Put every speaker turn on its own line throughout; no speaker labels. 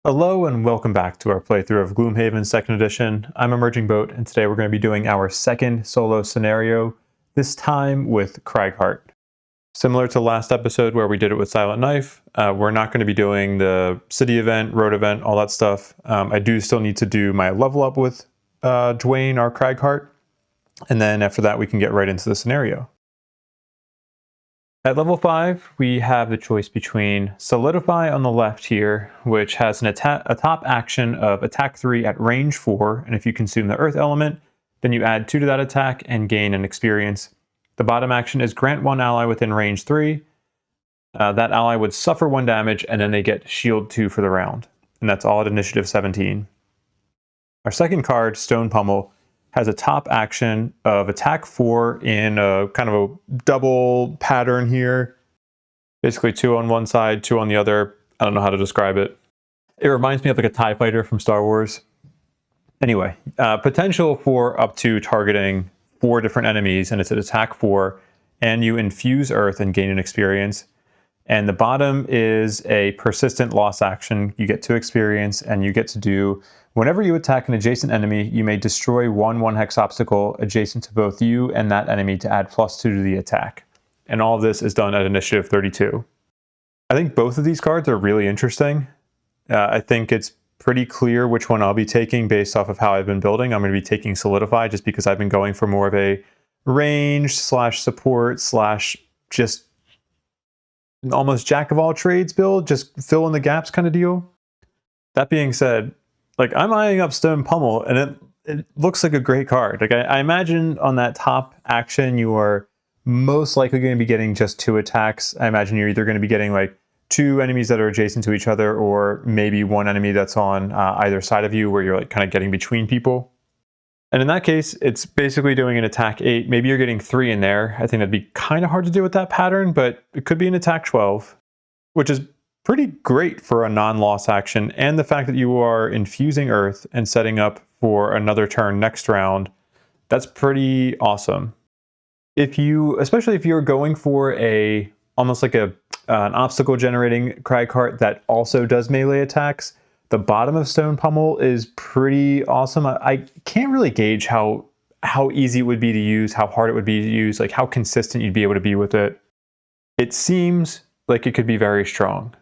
Hello and welcome back to our playthrough of Gloomhaven 2nd Edition. I'm Emerging Boat, and today we're going to be doing our second solo scenario, this time with Cragheart. Similar to last episode where we did it with Silent Knife, we're not going to be doing the city event, road event, all that stuff. I do still need to do my level up with Dwayne, our Cragheart, and then after that we can get right into the scenario. At level 5, we have the choice between Solidify on the left here, which has a top action of attack 3 at range 4, and if you consume the earth element, then you add 2 to that attack and gain an experience. The bottom action is grant 1 ally within range 3. That ally would suffer 1 damage, and then they get shield 2 for the round. And that's all at initiative 17. Our second card, Stone Pummel, has a top action of attack 4 in a kind of a double pattern here. Basically 2 on one side, 2 on the other. I don't know how to describe it. It reminds me of like a TIE fighter from Star Wars. Anyway, potential for up to targeting 4 different enemies, and it's an attack 4, and you infuse earth and gain an experience. And the bottom is a persistent loss action. You get 2 experience, and you get to do, whenever you attack an adjacent enemy, you may destroy 1 hex obstacle adjacent to both you and that enemy to add +2 to the attack. And all of this is done at initiative 32. I think both of these cards are really interesting. I think it's pretty clear which one I'll be taking based off of how I've been building. I'm going to be taking Solidify just because I've been going for more of a range / support / just almost jack of all trades build, just fill in the gaps kind of deal. That being said, like, I'm eyeing up Stone Pummel, and it looks like a great card. Like, I imagine on that top action, you are most likely going to be getting just 2 attacks. I imagine you're either going to be getting like 2 enemies that are adjacent to each other, or maybe 1 enemy that's on either side of you, where you're like kind of getting between people. And in that case, it's basically doing an attack 8. Maybe you're getting 3 in there. I think that'd be kind of hard to do with that pattern, but it could be an attack 12, which is pretty great for a non-loss action. And the fact that you are infusing earth and setting up for another turn next round, that's pretty awesome. Especially if you're going for almost like an obstacle generating Cragheart that also does melee attacks, the bottom of Stone Pummel is pretty awesome. I can't really gauge how easy it would be to use, how hard it would be to use, like how consistent you'd be able to be with it. It seems like it could be very strong.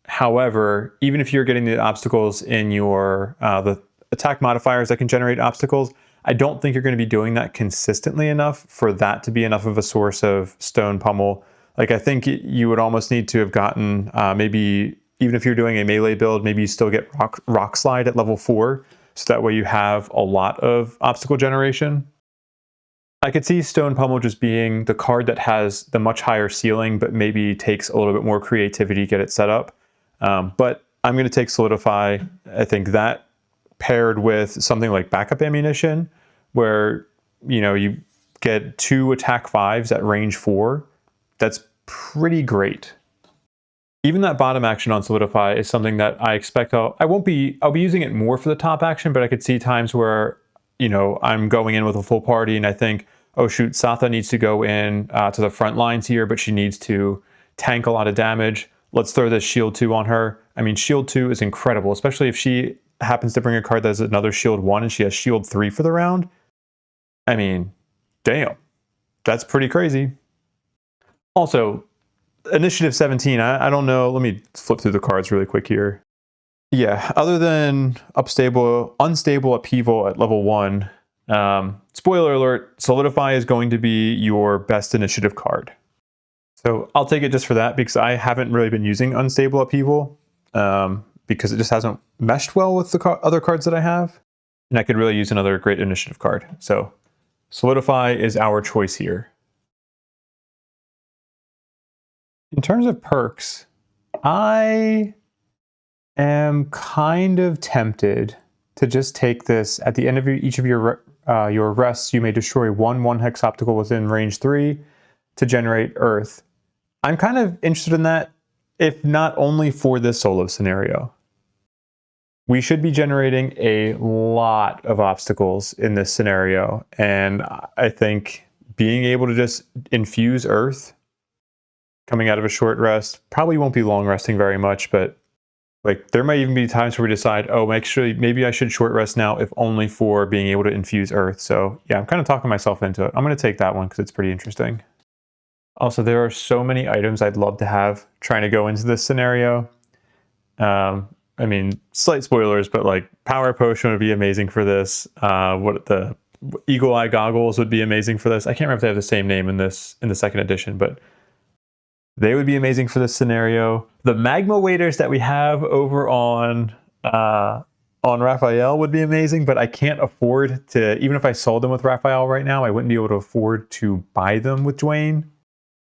However, even if you're getting the obstacles in your the attack modifiers that can generate obstacles, I don't think you're going to be doing that consistently enough for that to be enough of a source of Stone Pummel. Like, I think you would almost need to have gotten maybe, even if you're doing a melee build, maybe you still get rock slide at level 4, so that way you have a lot of obstacle generation. I could see Stone Pummel just being the card that has the much higher ceiling, but maybe takes a little bit more creativity to get it set up. But I'm going to take Solidify. I think that paired with something like backup ammunition, where you get 2 attack 5s at range 4, that's pretty great. Even that bottom action on Solidify is something that I expect I'll be using it more for the top action, but I could see times where, I'm going in with a full party and I think, oh shoot, Satha needs to go in to the front lines here, but she needs to tank a lot of damage. Let's throw this shield 2 on her. I mean, shield 2 is incredible, especially if she happens to bring a card that has another shield 1 and she has shield 3 for the round. I mean, damn, that's pretty crazy. Also, initiative 17, I don't know. Let me flip through the cards really quick here. Yeah, other than unstable upheaval at level 1, spoiler alert, Solidify is going to be your best initiative card. So I'll take it just for that, because I haven't really been using unstable upheaval, because it just hasn't meshed well with the other cards that I have. And I could really use another great initiative card. So Solidify is our choice here. In terms of perks, I am kind of tempted to just take this. At the end of each of your rests, you may destroy 1 hex obstacle within range 3 to generate earth. I'm kind of interested in that, if not only for this solo scenario. We should be generating a lot of obstacles in this scenario, and I think being able to just infuse earth coming out of a short rest, probably won't be long resting very much, but Like, there might even be times where we decide, oh, actually, maybe I should short rest now, if only for being able to infuse earth. So yeah, I'm kind of talking myself into it. I'm going to take that one because it's pretty interesting. Also, there are so many items I'd love to have trying to go into this scenario. I mean, slight spoilers, but like power potion would be amazing for this. What the eagle eye goggles would be amazing for this. I can't remember if they have the same name in the second edition, but they would be amazing for this scenario. The magma waders that we have over on Raphael would be amazing, but I can't afford to, even if I sold them with Raphael right now, I wouldn't be able to afford to buy them with Dwayne.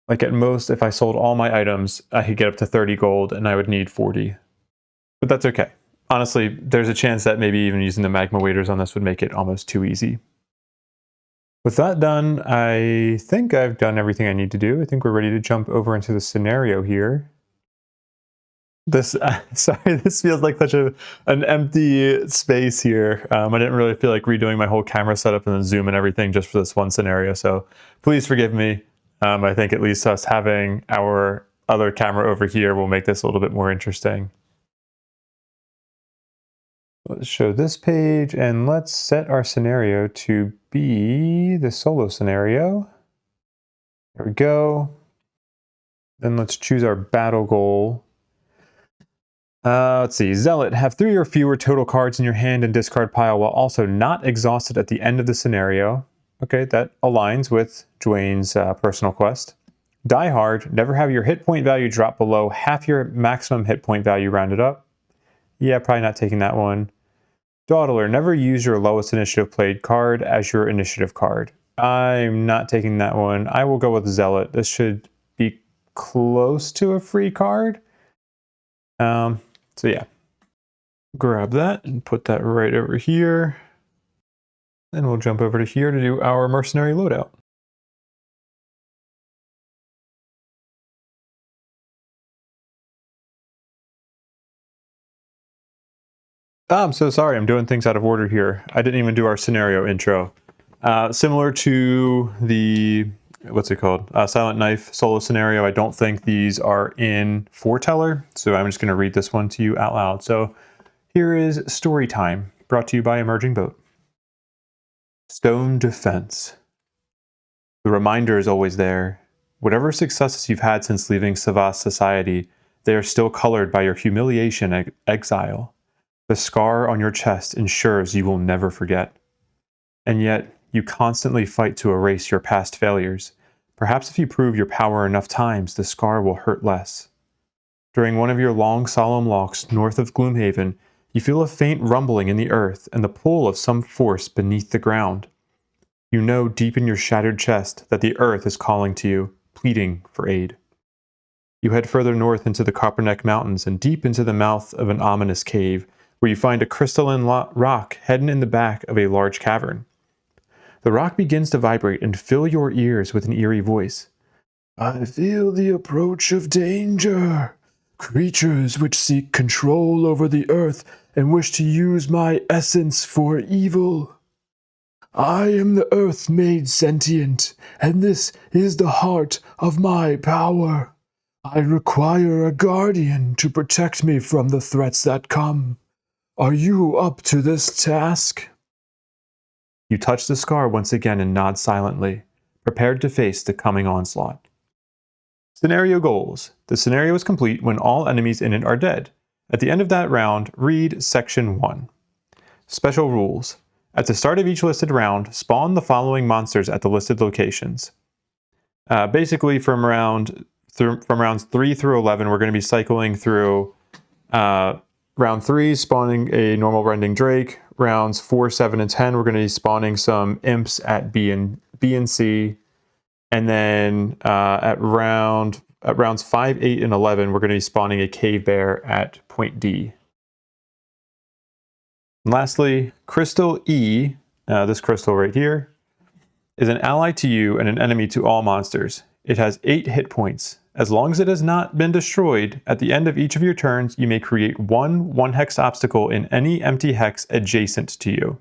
Like at most, if I sold all my items, I could get up to 30 gold and I would need 40. But that's okay. Honestly, there's a chance that maybe even using the magma waders on this would make it almost too easy. With that done, I think I've done everything I need to do. I think we're ready to jump over into the scenario here. Sorry, this feels like such an empty space here. I didn't really feel like redoing my whole camera setup and then zoom and everything just for this one scenario, so please forgive me. I think at least us having our other camera over here will make this a little bit more interesting. Let's show this page and let's set our scenario to be the solo scenario. There we go. Then let's choose our battle goal. Let's see, Zealot. Have 3 or fewer total cards in your hand and discard pile while also not exhausted at the end of the scenario. Okay, that aligns with Dwayne's personal quest. Die Hard. Never have your hit point value drop below half your maximum hit point value rounded up. Yeah, probably not taking that one. Dawdler, never use your lowest initiative played card as your initiative card. I'm not taking that one. I will go with Zealot. This should be close to a free card. So yeah. Grab that and put that right over here. Then we'll jump over to here to do our mercenary loadout. I'm so sorry, I'm doing things out of order here. I didn't even do our scenario intro. Similar to the, what's it called? Silent Knife solo scenario, I don't think these are in Foreteller, so I'm just going to read this one to you out loud. So here is Story Time, brought to you by Emerging Boat. Stone Defense. The reminder is always there. Whatever successes you've had since leaving Savas society, they are still colored by your humiliation and exile. The scar on your chest ensures you will never forget. And yet, you constantly fight to erase your past failures. Perhaps if you prove your power enough times, the scar will hurt less. During one of your long, solemn walks north of Gloomhaven, you feel a faint rumbling in the earth and the pull of some force beneath the ground. You know deep in your shattered chest that the earth is calling to you, pleading for aid. You head further north into the Copperneck Mountains and deep into the mouth of an ominous cave, where you find a crystalline rock hidden in the back of a large cavern. The rock begins to vibrate and fill your ears with an eerie voice. I feel the approach of danger. Creatures which seek control over the earth and wish to use my essence for evil. I am the earth made sentient, and this is the heart of my power. I require a guardian to protect me from the threats that come. Are you up to this task? You touch the scar once again and nod silently, prepared to face the coming onslaught. Scenario goals. The scenario is complete when all enemies in it are dead. At the end of that round, read Section 1. Special rules. At the start of each listed round, spawn the following monsters at the listed locations. Basically, from rounds 3 through 11, we're going to be cycling through round 3, spawning a normal rending drake. Rounds 4, 7, and 10, we're going to be spawning some imps at B and C. And then at rounds 5, 8, and 11, we're going to be spawning a cave bear at point D. And lastly, Crystal E, this crystal right here, is an ally to you and an enemy to all monsters. It has 8 hit points. As long as it has not been destroyed, at the end of each of your turns, you may create one hex obstacle in any empty hex adjacent to you.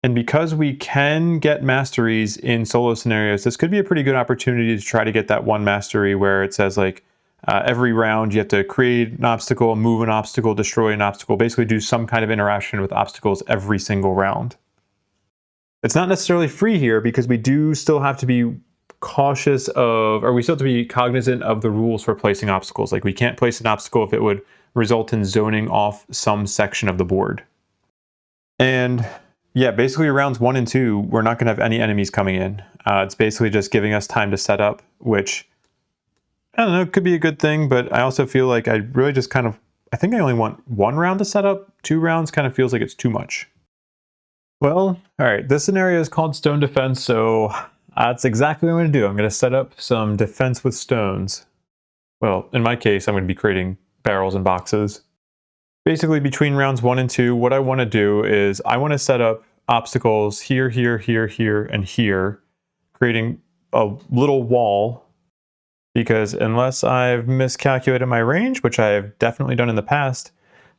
And because we can get masteries in solo scenarios, this could be a pretty good opportunity to try to get that one mastery where it says like, Every round you have to create an obstacle, move an obstacle, destroy an obstacle, basically do some kind of interaction with obstacles every single round. It's not necessarily free here because we do still have to be cautious of, or we still have to be cognizant of the rules for placing obstacles. Like we can't place an obstacle if it would result in zoning off some section of the board. And yeah, basically rounds 1 and 2, we're not going to have any enemies coming in. It's basically just giving us time to set up, which, I don't know, could be a good thing, but I also feel like I really just kind of, I think I only want 1 round to set up. 2 rounds kind of feels like it's too much. Well, all right, this scenario is called Stone Defense, so that's exactly what I'm going to do. I'm going to set up some defense with stones. Well, in my case, I'm going to be creating barrels and boxes. Basically, between rounds 1 and 2, what I want to do is I want to set up obstacles here, here, here, here, and here, creating a little wall, because unless I've miscalculated my range, which I have definitely done in the past,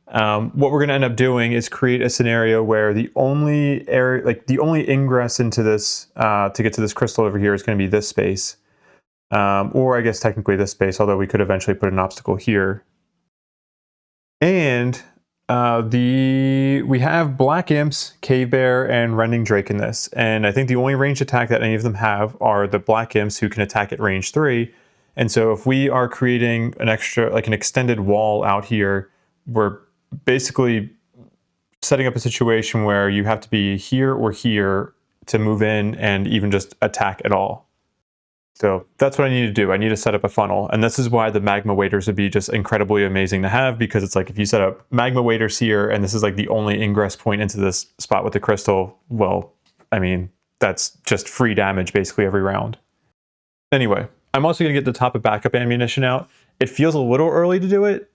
what we're going to end up doing is create a scenario where the only area, like the only ingress into this, to get to this crystal over here is going to be this space. Or I guess technically this space, although we could eventually put an obstacle here. And we have Black Imps, Cave Bear, and Rending Drake in this. And I think the only ranged attack that any of them have are the Black Imps, who can attack at range 3. And so if we are creating an extra, like an extended wall out here, we're basically setting up a situation where you have to be here or here to move in and even just attack at all. So that's what I need to do. I need to set up a funnel. And this is why the magma waders would be just incredibly amazing to have, because it's like if you set up magma waders here and this is like the only ingress point into this spot with the crystal, well, I mean, that's just free damage basically every round. Anyway, I'm also going to get the top of backup ammunition out. It feels a little early to do it.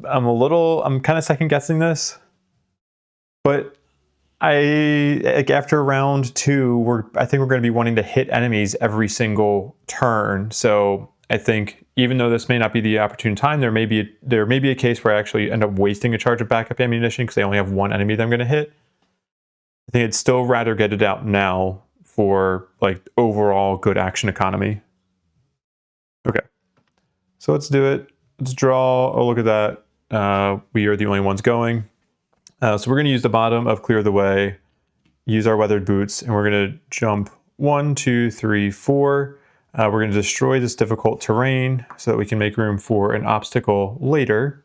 I'm kind of second guessing this, but like after round 2, I think we're going to be wanting to hit enemies every single turn. So I think even though this may not be the opportune time, there may be a case where I actually end up wasting a charge of backup ammunition because I only have 1 enemy that I'm going to hit. I think I'd still rather get it out now for like overall good action economy. Okay, so let's do it. Let's draw. Oh, look at that. We are the only ones going. So we're going to use the bottom of Clear the Way, use our weathered boots, and we're going to jump 1, 2, 3, 4. We're going to destroy this difficult terrain so that we can make room for an obstacle later.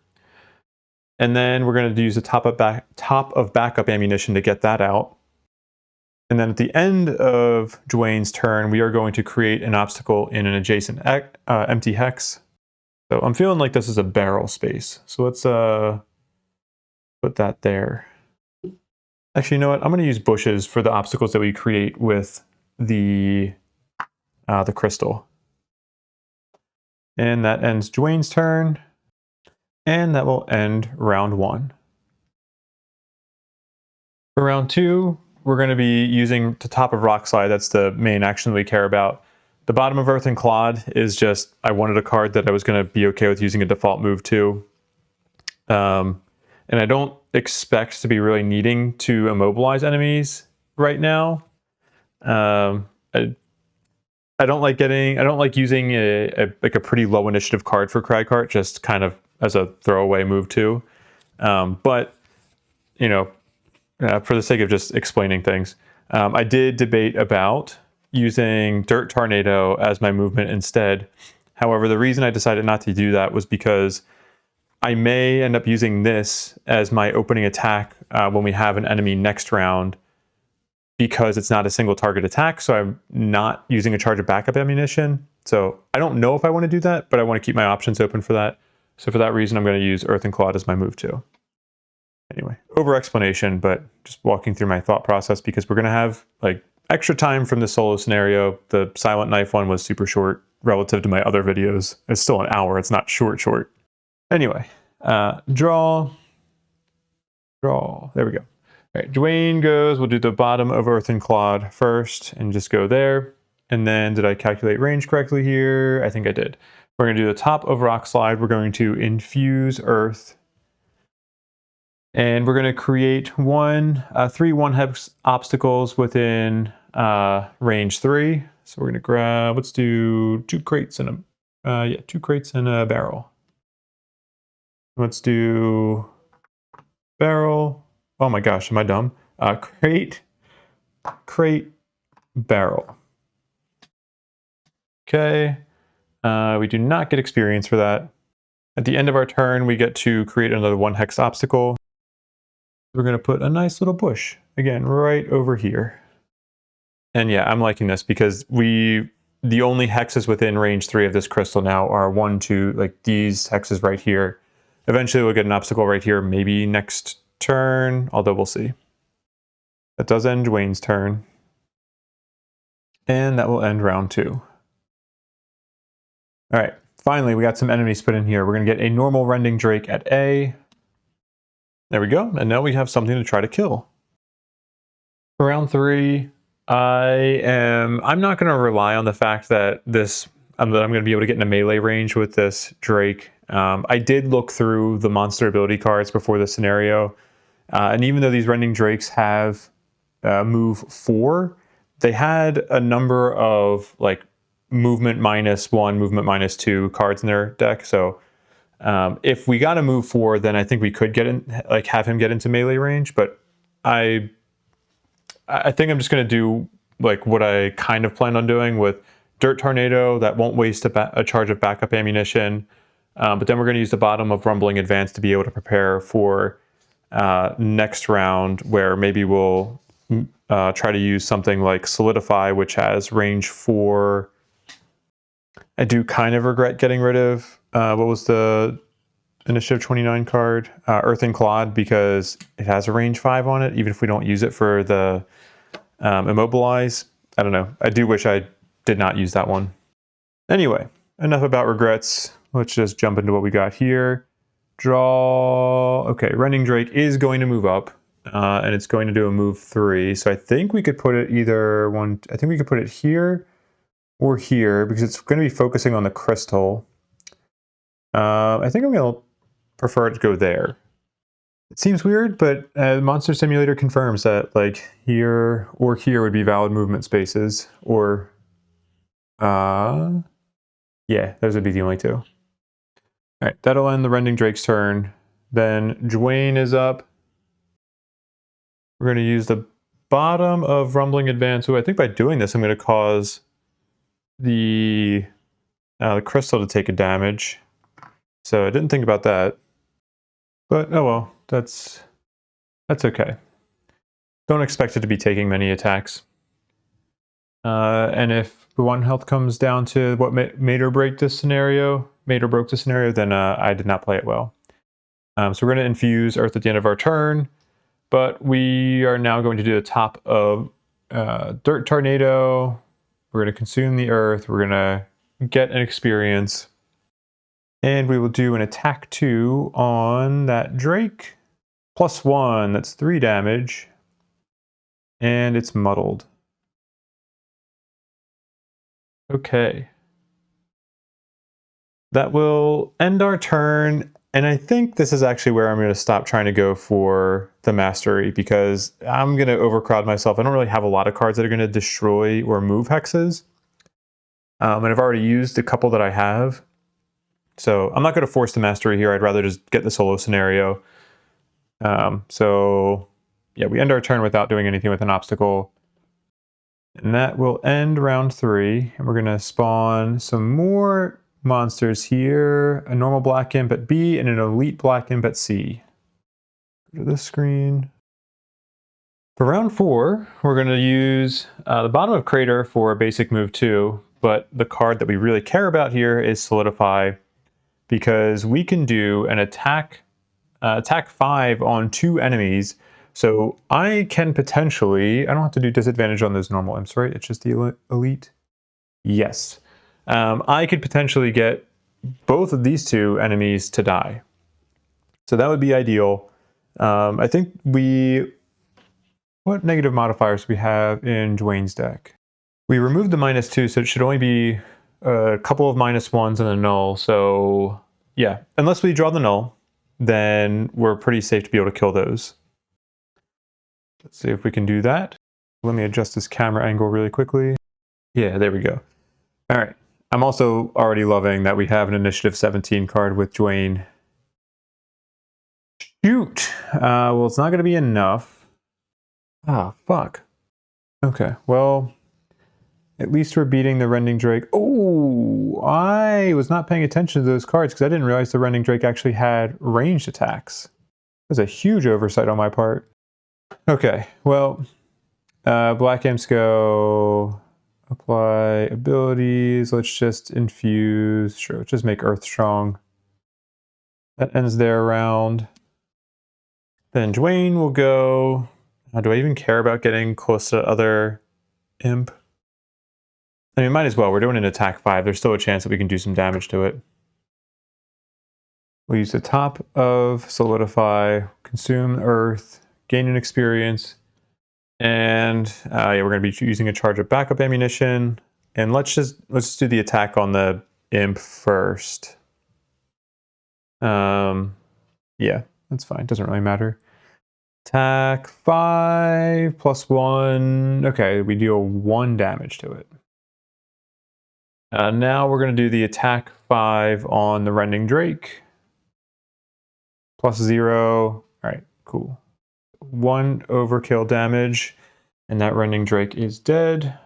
And then we're going to use the top of backup ammunition to get that out. And then at the end of Dwayne's turn, we are going to create an obstacle in an adjacent empty hex. So I'm feeling like this is a barrel space. So let's put that there. Actually, you know what? I'm going to use bushes for the obstacles that we create with the crystal. And that ends Dwayne's turn. And that will end round 1. For round 2, we're going to be using the top of Rock Slide. That's the main action that we care about. The bottom of Earth and Clod is just, I wanted a card that I was going to be okay with using a default move to. And I don't expect to be really needing to immobilize enemies right now. I don't like using a pretty low initiative card for Cragheart, just kind of as a throwaway move too. But you know, for the sake of just explaining things, I did debate about using Dirt Tornado as my movement instead. However, the reason I decided not to do that was because I may end up using this as my opening attack when we have an enemy next round, because it's not a single target attack, so I'm not using a charge of backup ammunition. So I don't know if I want to do that, but I want to keep my options open for that. So for that reason, I'm going to use Earth and Clod as my move too. Anyway, over explanation, but just walking through my thought process, because we're going to have like extra time from the solo scenario. The Silent Knife one was super short relative to my other videos. It's still an hour. It's not short. Anyway, draw. There we go. All right, Dwayne goes. We'll do the bottom of Earth and Clod first and just go there. And then did I calculate range correctly here? I think I did. We're going to do the top of Rock Slide. We're going to infuse Earth. And we're going to create three 1-hex obstacles within range 3. So we're going to grab, let's do 2 crates and Yeah, 2 crates and a barrel. Let's do barrel. Oh my gosh, am I dumb? Crate, barrel. Okay. We do not get experience for that. At the end of our turn, we get to create another 1 hex obstacle. We're going to put a nice little bush, again, right over here. And yeah, I'm liking this because the only hexes within range 3 of this crystal now are 1, 2, like these hexes right here. Eventually we'll get an obstacle right here, maybe next turn, although we'll see. That does end Dwayne's turn. And that will end round 2. All right, finally, we got some enemies put in here. We're going to get a normal Rending Drake at A. There we go, and now we have something to try to kill. For round 3, I'm not going to rely on the fact that I'm going to be able to get in a melee range with this Drake. I did look through the monster ability cards before this scenario, and even though these Rending Drakes have move 4, they had a number of like movement -1, movement -2 cards in their deck. So if we got a move 4, then I think we could get in, like have him get into melee range. But I think I'm just going to do like what I kind of planned on doing with Dirt Tornado that won't waste a charge of backup ammunition. But then we're going to use the bottom of Rumbling Advance to be able to prepare for next round, where maybe we'll try to use something like Solidify, which has range 4. I do kind of regret getting rid of, what was the Initiative 29 card? Earthing Clod, because it has a range 5 on it, even if we don't use it for the Immobilize. I don't know. I do wish I did not use that one. Anyway, enough about regrets. Let's just jump into what we got here. Draw. Okay, Rending Drake is going to move up, and it's going to do a move 3. So I think we could put it either one. I think we could put it here or here because it's going to be focusing on the crystal. I think I'm going to prefer it to go there. It seems weird, but Monster Simulator confirms that like here or here would be valid movement spaces, or yeah, those would be the only 2. All right, that'll end the Rending Drake's turn. Then Dwayne is up. We're going to use the bottom of Rumbling Advance. So I think by doing this, I'm going to cause the crystal to take a damage. So I didn't think about that. But oh well, that's okay. Don't expect it to be taking many attacks. And if the 1 health comes down to what made or broke this scenario, then I did not play it well. So we're going to infuse Earth at the end of our turn, but we are now going to do the top of Dirt Tornado. We're going to consume the Earth. We're going to get an experience. And we will do an attack 2 on that Drake. +1, that's 3 damage. And it's muddled. Okay. That will end our turn. And I think this is actually where I'm going to stop trying to go for the mastery, because I'm going to overcrowd myself. I don't really have a lot of cards that are going to destroy or move hexes. And I've already used a couple that I have. So I'm not going to force the mastery here. I'd rather just get the solo scenario. So yeah, we end our turn without doing anything with an obstacle. And that will end round 3. And we're going to spawn some more monsters here. A normal black imp at B and an elite black imp at C. Go to this screen. For round 4, we're going to use the bottom of Crater for basic move 2. But the card that we really care about here is Solidify, because we can do an attack 5 on 2 enemies. So I can potentially, I don't have to do disadvantage on those normal imps, right? It's just the elite. Yes. I could potentially get both of these 2 enemies to die. So that would be ideal. I think what negative modifiers do we have in Dwayne's deck? We removed the -2, so it should only be a couple of -1s and a null. So yeah, unless we draw the null, then we're pretty safe to be able to kill those. Let's see if we can do that. Let me adjust this camera angle really quickly. Yeah, there we go. All right. I'm also already loving that we have an initiative 17 card with Dwayne. Shoot! Well, it's not going to be enough. Ah, fuck. Okay, well, at least we're beating the Rending Drake. Oh, I was not paying attention to those cards because I didn't realize the Rending Drake actually had ranged attacks. It was a huge oversight on my part. Okay, well, Black Imps go, apply abilities, let's just infuse, sure, let's just make Earth Strong. That ends their round. Then Dwayne will go, do I even care about getting close to other Imp? I mean, might as well, we're doing an attack 5, there's still a chance that we can do some damage to it. We'll use the top of Solidify, consume Earth, gain an experience, and yeah, we're going to be using a charge of backup ammunition. And let's do the attack on the Imp first. Yeah, that's fine. Doesn't really matter. Attack 5 plus 1. Okay, we deal 1 damage to it. Now we're going to do the attack 5 on the Rending Drake. Plus 0. All right, cool. 1 overkill damage, and that Rending Drake is dead.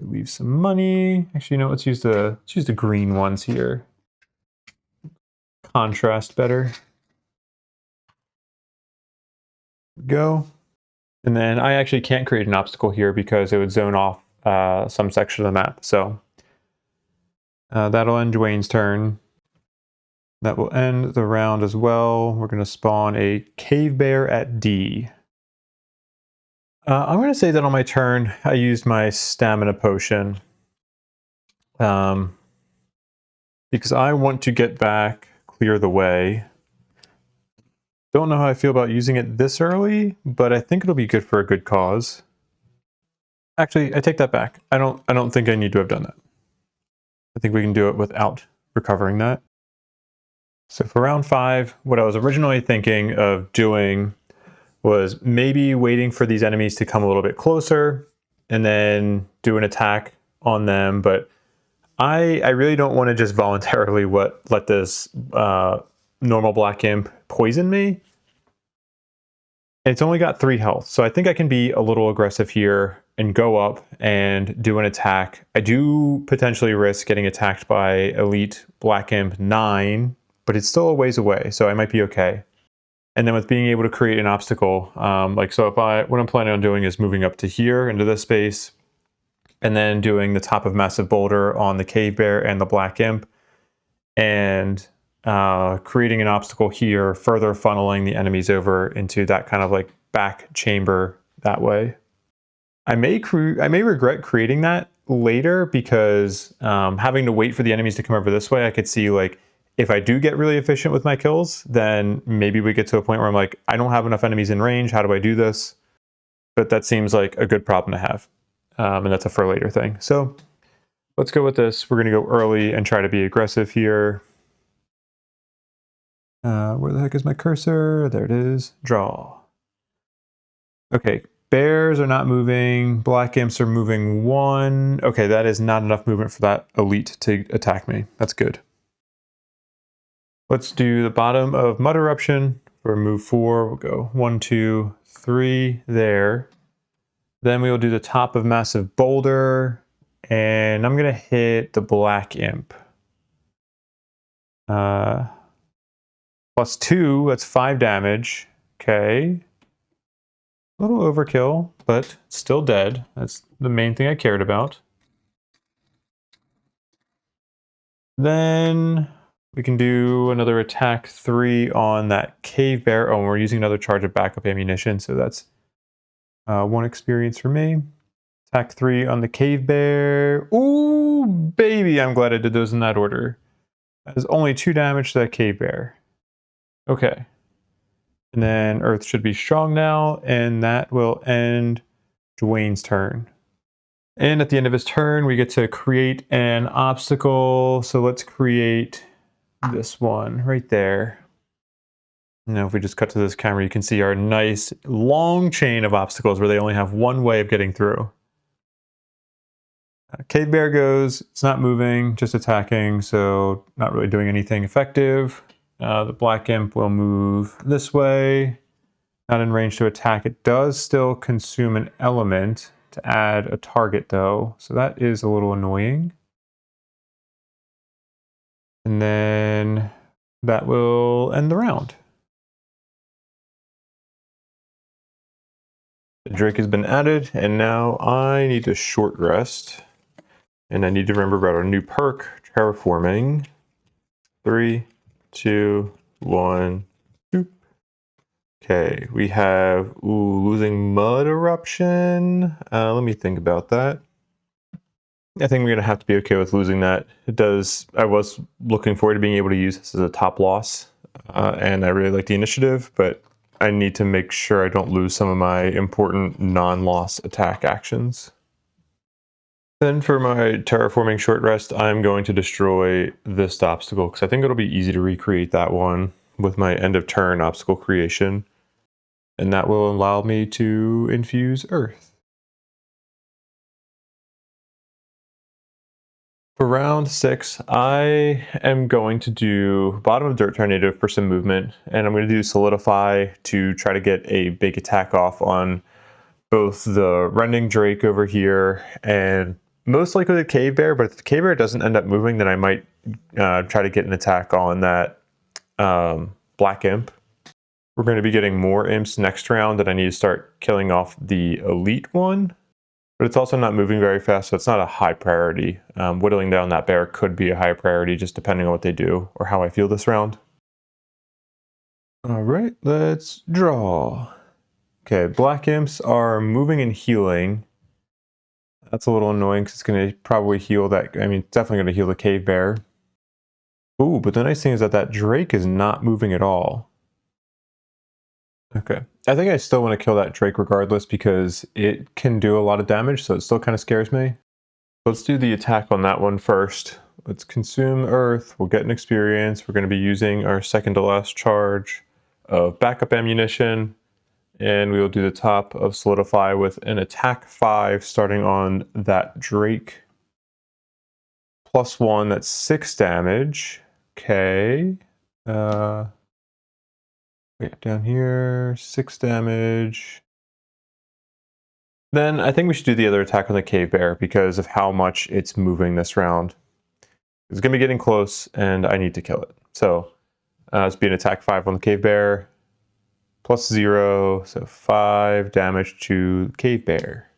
Leave some money. Actually, you know, let's use the green ones here. Contrast better. Go. And then I actually can't create an obstacle here because it would zone off some section of the map. So that'll end Dwayne's turn. That will end the round as well. We're going to spawn a Cave Bear at D. I'm going to say that on my turn, I used my stamina potion. Because I want to get back, clear the way. Don't know how I feel about using it this early, but I think it'll be good for a good cause. Actually, I take that back. I don't think I need to have done that. I think we can do it without recovering that. So for round 5, what I was originally thinking of doing was maybe waiting for these enemies to come a little bit closer and then do an attack on them. But I really don't want to just voluntarily let this normal Black Imp poison me. It's only got 3 health, so I think I can be a little aggressive here and go up and do an attack. I do potentially risk getting attacked by Elite Black Imp 9, but it's still a ways away, so I might be okay. And then with being able to create an obstacle, so what I'm planning on doing is moving up to here into this space, and then doing the top of Massive Boulder on the Cave Bear and the Black Imp, and creating an obstacle here, further funneling the enemies over into that kind of like back chamber that way. I may regret creating that later because having to wait for the enemies to come over this way, I could see like if I do get really efficient with my kills, then maybe we get to a point where I'm like, I don't have enough enemies in range. How do I do this? But that seems like a good problem to have. And that's a for later thing. So let's go with this. We're going to go early and try to be aggressive here. Where the heck is my cursor? There it is. Draw. Okay, bears are not moving. Black imps are moving 1. Okay, that is not enough movement for that elite to attack me. That's good. Let's do the bottom of Mud Eruption for move 4. We'll go 1, 2, 3 there. Then we will do the top of Massive Boulder, and I'm going to hit the Black Imp. Plus 2, that's 5 damage. Okay. A little overkill, but still dead. That's the main thing I cared about. Then we can do another attack 3 on that Cave Bear. Oh, and we're using another charge of backup ammunition, so that's 1 experience for me. Attack 3 on the Cave Bear. Ooh, baby, I'm glad I did those in that order. That is only 2 damage to that Cave Bear. Okay. And then Earth should be strong now, and that will end Dwayne's turn. And at the end of his turn, we get to create an obstacle. So let's create this one right there. Now, if we just cut to this camera, you can see our nice long chain of obstacles where they only have one way of getting through. Cave Bear goes, it's not moving, just attacking, so not really doing anything effective. The Black Imp will move this way, not in range to attack. It does still consume an element to add a target though, so that is a little annoying. And then that will end the round. The Drake has been added, and now I need to short rest. And I need to remember about our new perk, terraforming. 3, 2, 1, boop. Okay, we have losing mud eruption. Let me think about that. I think we're gonna have to be okay with losing that. It does. I was looking forward to being able to use this as a top loss, and I really like the initiative, but I need to make sure I don't lose some of my important non-loss attack actions. Then for my terraforming short rest, I'm going to destroy this obstacle because I think it'll be easy to recreate that one with my end of turn obstacle creation. And that will allow me to infuse earth. For round 6, I am going to do bottom of dirt tornado for some movement, and I'm going to do solidify to try to get a big attack off on both the rending drake over here and most likely the cave bear. But if the cave bear doesn't end up moving, then I might try to get an attack on that black imp. We're going to be getting more imps next round, and I need to start killing off the elite one. But it's also not moving very fast, so it's not a high priority. Whittling down that bear could be a high priority, just depending on what they do or how I feel this round. All right, let's draw. Okay, black imps are moving and healing. That's a little annoying because it's going to probably heal that. I mean, it's definitely going to heal the cave bear. Ooh, but the nice thing is that that drake is not moving at all. Okay, I think I still want to kill that drake regardless because it can do a lot of damage, so it still kind of scares me. Let's do the attack on that one first. Let's consume earth, we'll get an experience. We're going to be using our second to last charge of backup ammunition, and we will do the top of solidify with an attack 5 starting on that drake. +1, that's 6 damage. Okay. Down here, 6 damage. Then I think we should do the other attack on the cave bear because of how much it's moving this round. It's going to be getting close and I need to kill it. So it's be an attack 5 on the cave bear, +0, so 5 damage to cave bear.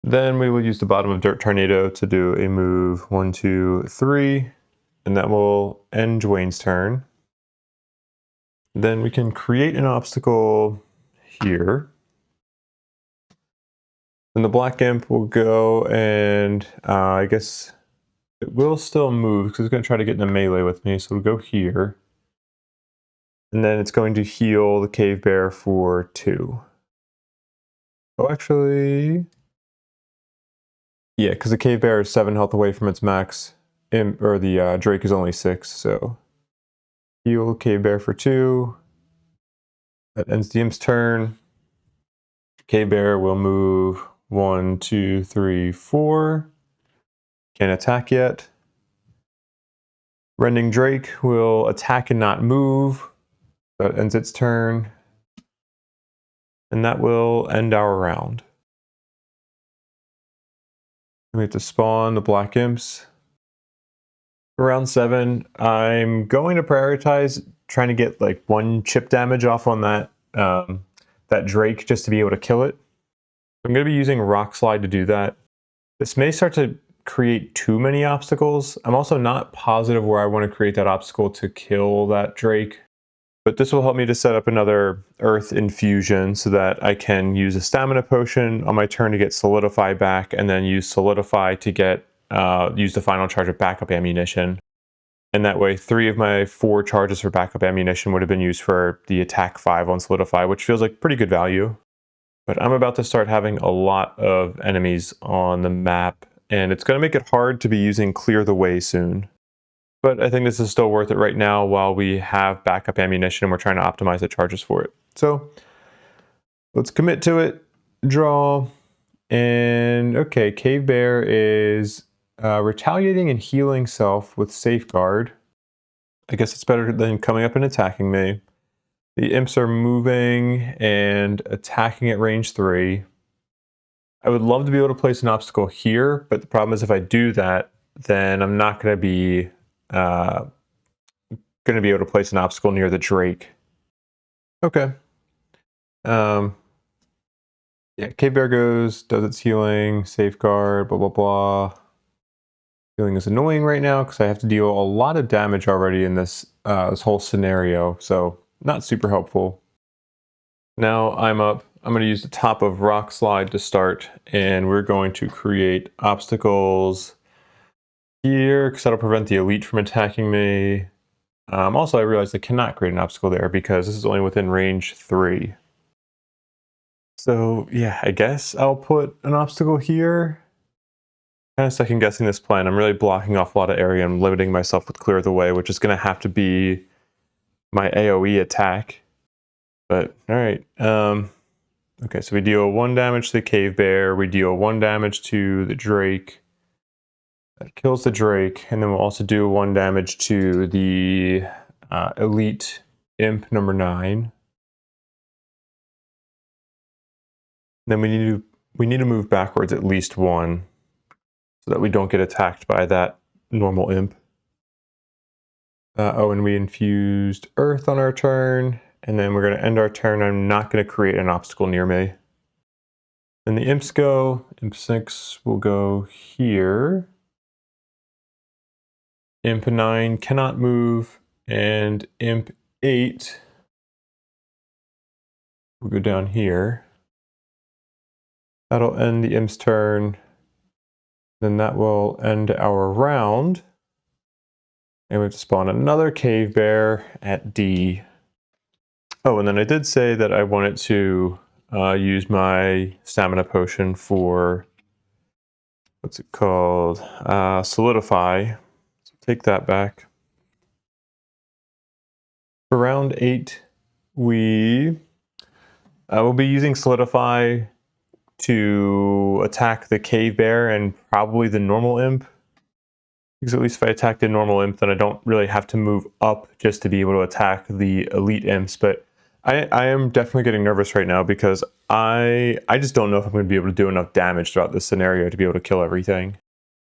Then we will use the bottom of dirt tornado to do a move 1, 2, 3, and that will end Dwayne's turn. Then we can create an obstacle here. Then the black imp will go and I guess it will still move because it's going to try to get in a melee with me. So we'll go here. And then it's going to heal the cave bear for 2. Oh, actually, yeah, because the cave bear is 7 health away from its max. Or the drake is only 6, so heal cave bear for 2. That ends the imp's turn. Cave bear will move 1, 2, 3, 4. Can't attack yet. Rending drake will attack and not move. That ends its turn. And that will end our round. We have to spawn the black imps. For round 7, I'm going to prioritize trying to get like 1 chip damage off on that that drake just to be able to kill it. I'm going to be using rock slide to do that. This may start to create too many obstacles. I'm also not positive where I want to create that obstacle to kill that drake. But this will help me to set up another earth infusion so that I can use a stamina potion on my turn to get solidify back, and then use solidify to get use the final charge of backup ammunition. And that way 3 of my 4 charges for backup ammunition would have been used for the attack 5 on solidify, which feels like pretty good value. But I'm about to start having a lot of enemies on the map, and it's going to make it hard to be using clear the way soon. But I think this is still worth it right now while we have backup ammunition and we're trying to optimize the charges for it. So let's commit to it. Draw. And okay, Cave Bear is retaliating and healing self with Safeguard. I guess it's better than coming up and attacking me. The imps are moving and attacking at range 3. I would love to be able to place an obstacle here, but the problem is if I do that, then I'm not going to be able to place an obstacle near the Drake. Okay. Yeah, Cave Bear goes, does its healing, Safeguard, blah, blah, blah. Healing is annoying right now because I have to deal a lot of damage already in this whole scenario, so not super helpful. Now I'm up. I'm going to use the top of Rock Slide to start, and we're going to create obstacles here because that'll prevent the elite from attacking me. Also, I realized I cannot create an obstacle there because this is only within range 3. So yeah, I guess I'll put an obstacle here. Kind of second guessing this plan. I'm really blocking off a lot of area and limiting myself with Clear the Way, which is going to have to be my AoE attack. But all right. Okay, so we deal 1 damage to the Cave Bear. We deal 1 damage to the Drake. That kills the Drake, and then we'll also do 1 damage to the Elite Imp number 9. Then we need to move backwards at least 1 so that we don't get attacked by that normal imp. Oh, and we infused Earth on our turn, and then we're going to end our turn. I'm not going to create an obstacle near me. Then the imps go. Imp 6 will go here. Imp 9 cannot move, and Imp 8 will go down here. That'll end the imp's turn. Then that will end our round. And we have to spawn another Cave Bear at D. Oh, and then I did say that I wanted to use my stamina potion for, what's it called? Solidify. So take that back. For round 8, we will be using Solidify to attack the Cave Bear and probably the normal imp. Because at least if I attack the normal imp, then I don't really have to move up just to be able to attack the elite imps. But I am definitely getting nervous right now because I just don't know if I'm going to be able to do enough damage throughout this scenario to be able to kill everything.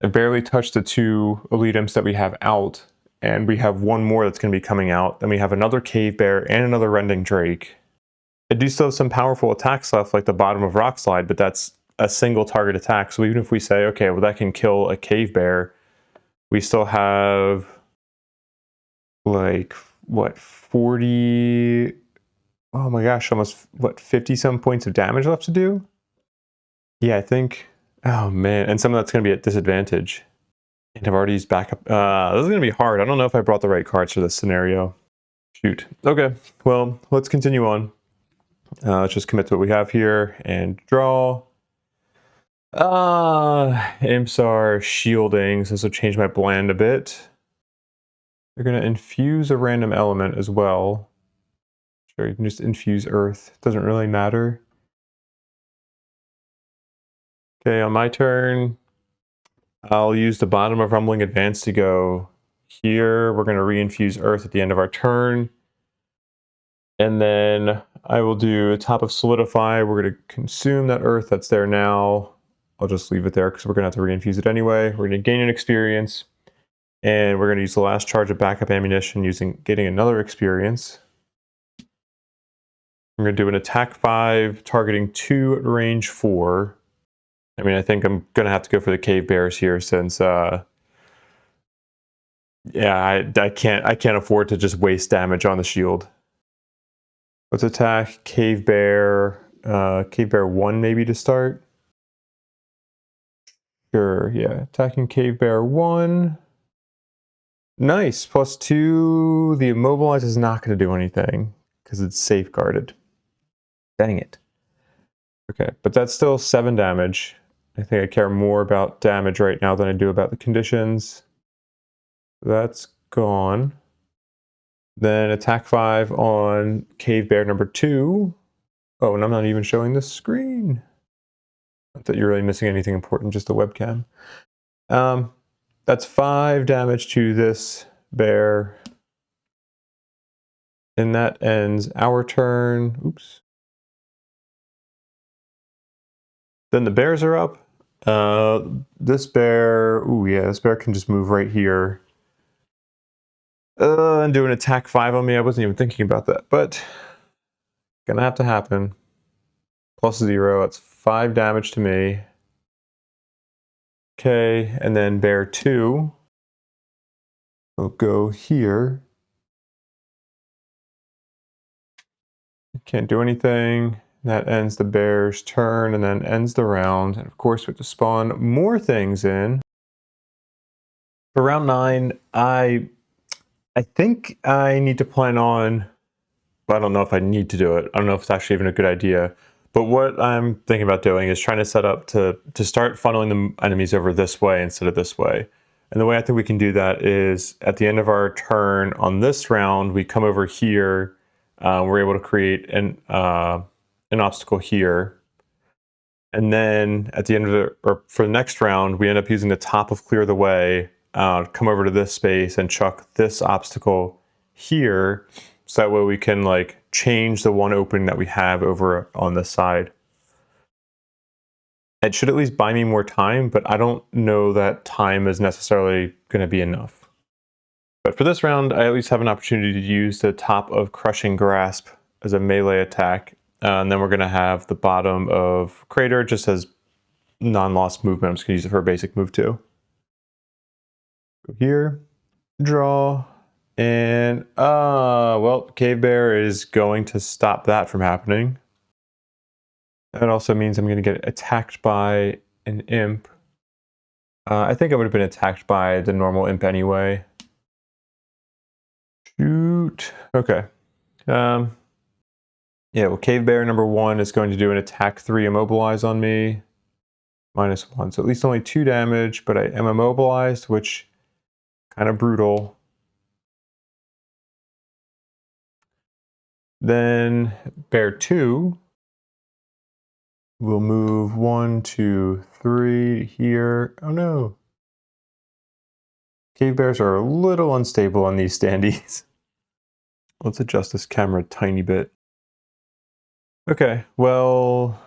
I barely touched the 2 elite imps that we have out, and we have 1 more that's going to be coming out. Then we have another Cave Bear and another Rending Drake. I do still have some powerful attacks left, like the bottom of Rock Slide, but that's a single target attack. So even if we say, okay, well that can kill a Cave Bear, we still have like, what, 40... Oh my gosh, almost, what, 50 some points of damage left to do? Yeah, I think, oh man, and some of that's going to be at disadvantage. And I've already used backup. This is going to be hard. I don't know if I brought the right cards for this scenario. Shoot. Okay, well, let's continue on. Let's just commit to what we have here and draw. Imps are shielding, so this will change my bland a bit. They're going to infuse a random element as well. Sure, you can just infuse Earth. It doesn't really matter. Okay, on my turn, I'll use the bottom of Rumbling Advance to go here. We're going to reinfuse Earth at the end of our turn. And then I will do a top of Solidify. We're going to consume that Earth that's there now. I'll just leave it there because we're going to have to reinfuse it anyway. We're going to gain an experience. And we're going to use the last charge of backup ammunition getting another experience. I'm going to do an attack 5, targeting 2 at range 4. I mean, I think I'm going to have to go for the Cave Bears here since, yeah, I can't afford to just waste damage on the shield. Let's attack Cave Bear 1 maybe to start. Sure, yeah, attacking Cave Bear 1. Nice, +2. The immobilize is not going to do anything because it's safeguarded. Dang it. Okay, but that's still 7 damage. I think I care more about damage right now than I do about the conditions. That's gone. Then attack 5 on Cave Bear number 2. Oh, and I'm not even showing the screen. Not that you're really missing anything important, just the webcam. That's 5 damage to this bear. And that ends our turn. Oops. Then the bears are up. This bear, ooh yeah, this bear can just move right here. And do an attack 5 on me. I wasn't even thinking about that, but gonna have to happen. +0, that's 5 damage to me. Okay, and then bear 2 will go here. Can't do anything. That ends the bear's turn and then ends the round. And of course, we have to spawn more things in. For round 9, I think I need to plan on, but I don't know if I need to do it. I don't know if it's actually even a good idea. But what I'm thinking about doing is trying to set up to start funneling the enemies over this way instead of this way. And the way I think we can do that is at the end of our turn on this round, we come over here. We're able to create an obstacle here. And then at the end of it, or for the next round, we end up using the top of Clear the Way, come over to this space and chuck this obstacle here. So that way we can like change the one opening that we have over on this side. It should at least buy me more time, but I don't know that time is necessarily going to be enough. But for this round, I at least have an opportunity to use the top of Crushing Grasp as a melee attack. And then we're going to have the bottom of Crater just as non-lost movement. I'm just going to use it for a basic move too. Go here, draw, and well, Cave Bear is going to stop that from happening. That also means I'm going to get attacked by an imp. I think I would have been attacked by the normal imp anyway. Shoot. Okay. Yeah, well, Cave Bear number 1 is going to do an attack 3 immobilize on me. -1. So at least only 2 damage, but I am immobilized, which kind of brutal. Then Bear 2 will move 1, 2, 3 here. Oh no. Cave bears are a little unstable on these standees. Let's adjust this camera a tiny bit. Okay, well,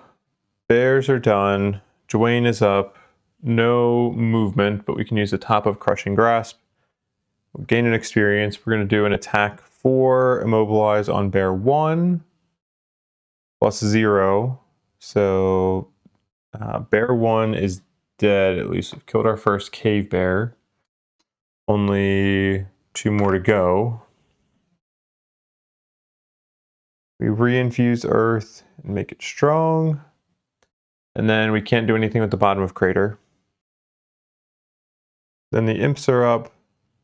bears are done. Dwayne is up. No movement, but we can use the top of Crushing Grasp. We'll gain an experience. We're going to do an attack 4, immobilize on bear 1, +0. So bear 1 is dead. At least we've killed our first cave bear. Only 2 more to go. We reinfuse Earth and make it strong. And then we can't do anything with the bottom of Crater. Then the imps are up.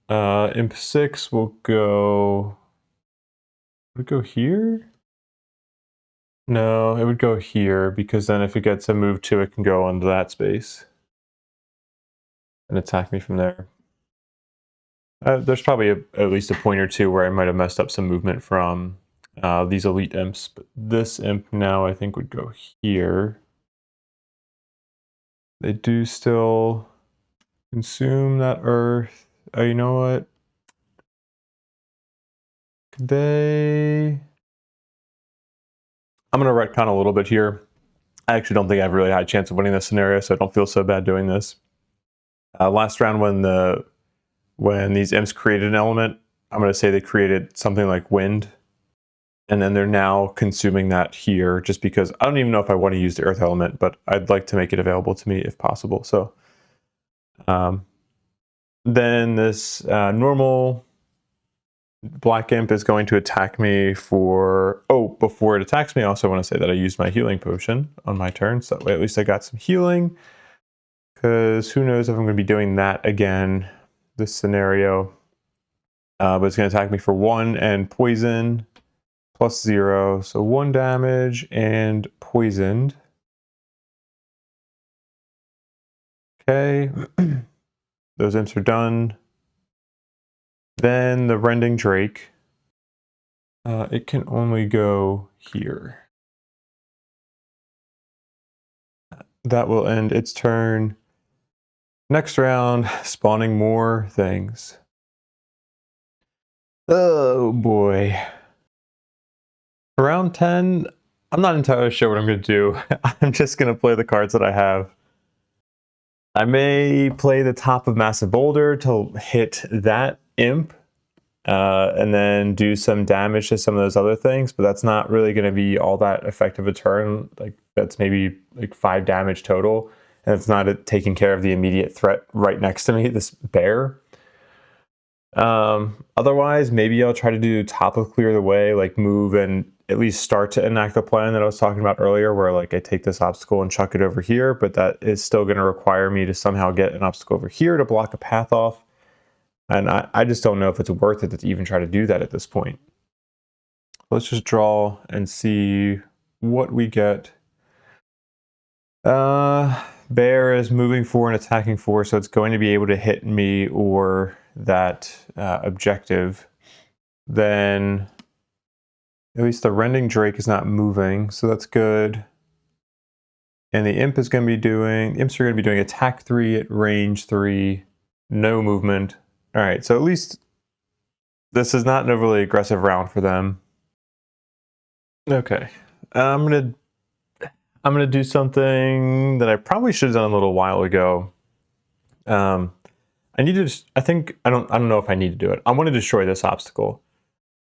Imp 6 will go... Would it go here? No, it would go here, because then if it gets a move 2, it can go onto that space and attack me from there. There's probably at least a point or two where I might have messed up some movement from these elite imps, but this imp now I think would go here. They do still consume that earth. Oh, you know what? Could they... I'm going to retcon a little bit here. I actually don't think I have a really high chance of winning this scenario, so I don't feel so bad doing this. Last round when these imps created an element, I'm going to say they created something like wind. And then they're now consuming that here just because I don't even know if I want to use the earth element, but I'd like to make it available to me if possible. So then this normal black imp is going to attack me for... Oh, before it attacks me, I also want to say that I used my healing potion on my turn. So that way at least I got some healing. Because who knows if I'm going to be doing that again, this scenario. But it's going to attack me for 1 and poison. +0, so 1 damage and poisoned. Okay, those imps are done. Then the Rending Drake. It can only go here. that will end its turn. Next round, spawning more things. Oh boy. Round 10, I'm not entirely sure what I'm going to do. I'm just going to play the cards that I have. I may play the top of Massive Boulder to hit that imp, and then do some damage to some of those other things, but that's not really going to be all that effective a turn. Like, that's maybe like 5 damage total, and it's not taking care of the immediate threat right next to me, this bear. Otherwise, maybe I'll try to do top of Clear the Way, like move and at least start to enact the plan that I was talking about earlier, where like I take this obstacle and chuck it over here, but that is still going to require me to somehow get an obstacle over here to block a path off. And I just don't know if it's worth it to even try to do that at this point. Let's just draw and see what we get. Bear is moving 4 and attacking 4, so it's going to be able to hit me or that objective. Then at least the Rending Drake is not moving, so that's good. And the Imp is going to be doing, Imps are going to be doing attack 3 at range 3, no movement. All right, so at least this is not an overly aggressive round for them. Okay, I'm gonna do something that I probably should have done a little while ago. I need to. I think I don't know if I need to do it. I want to destroy this obstacle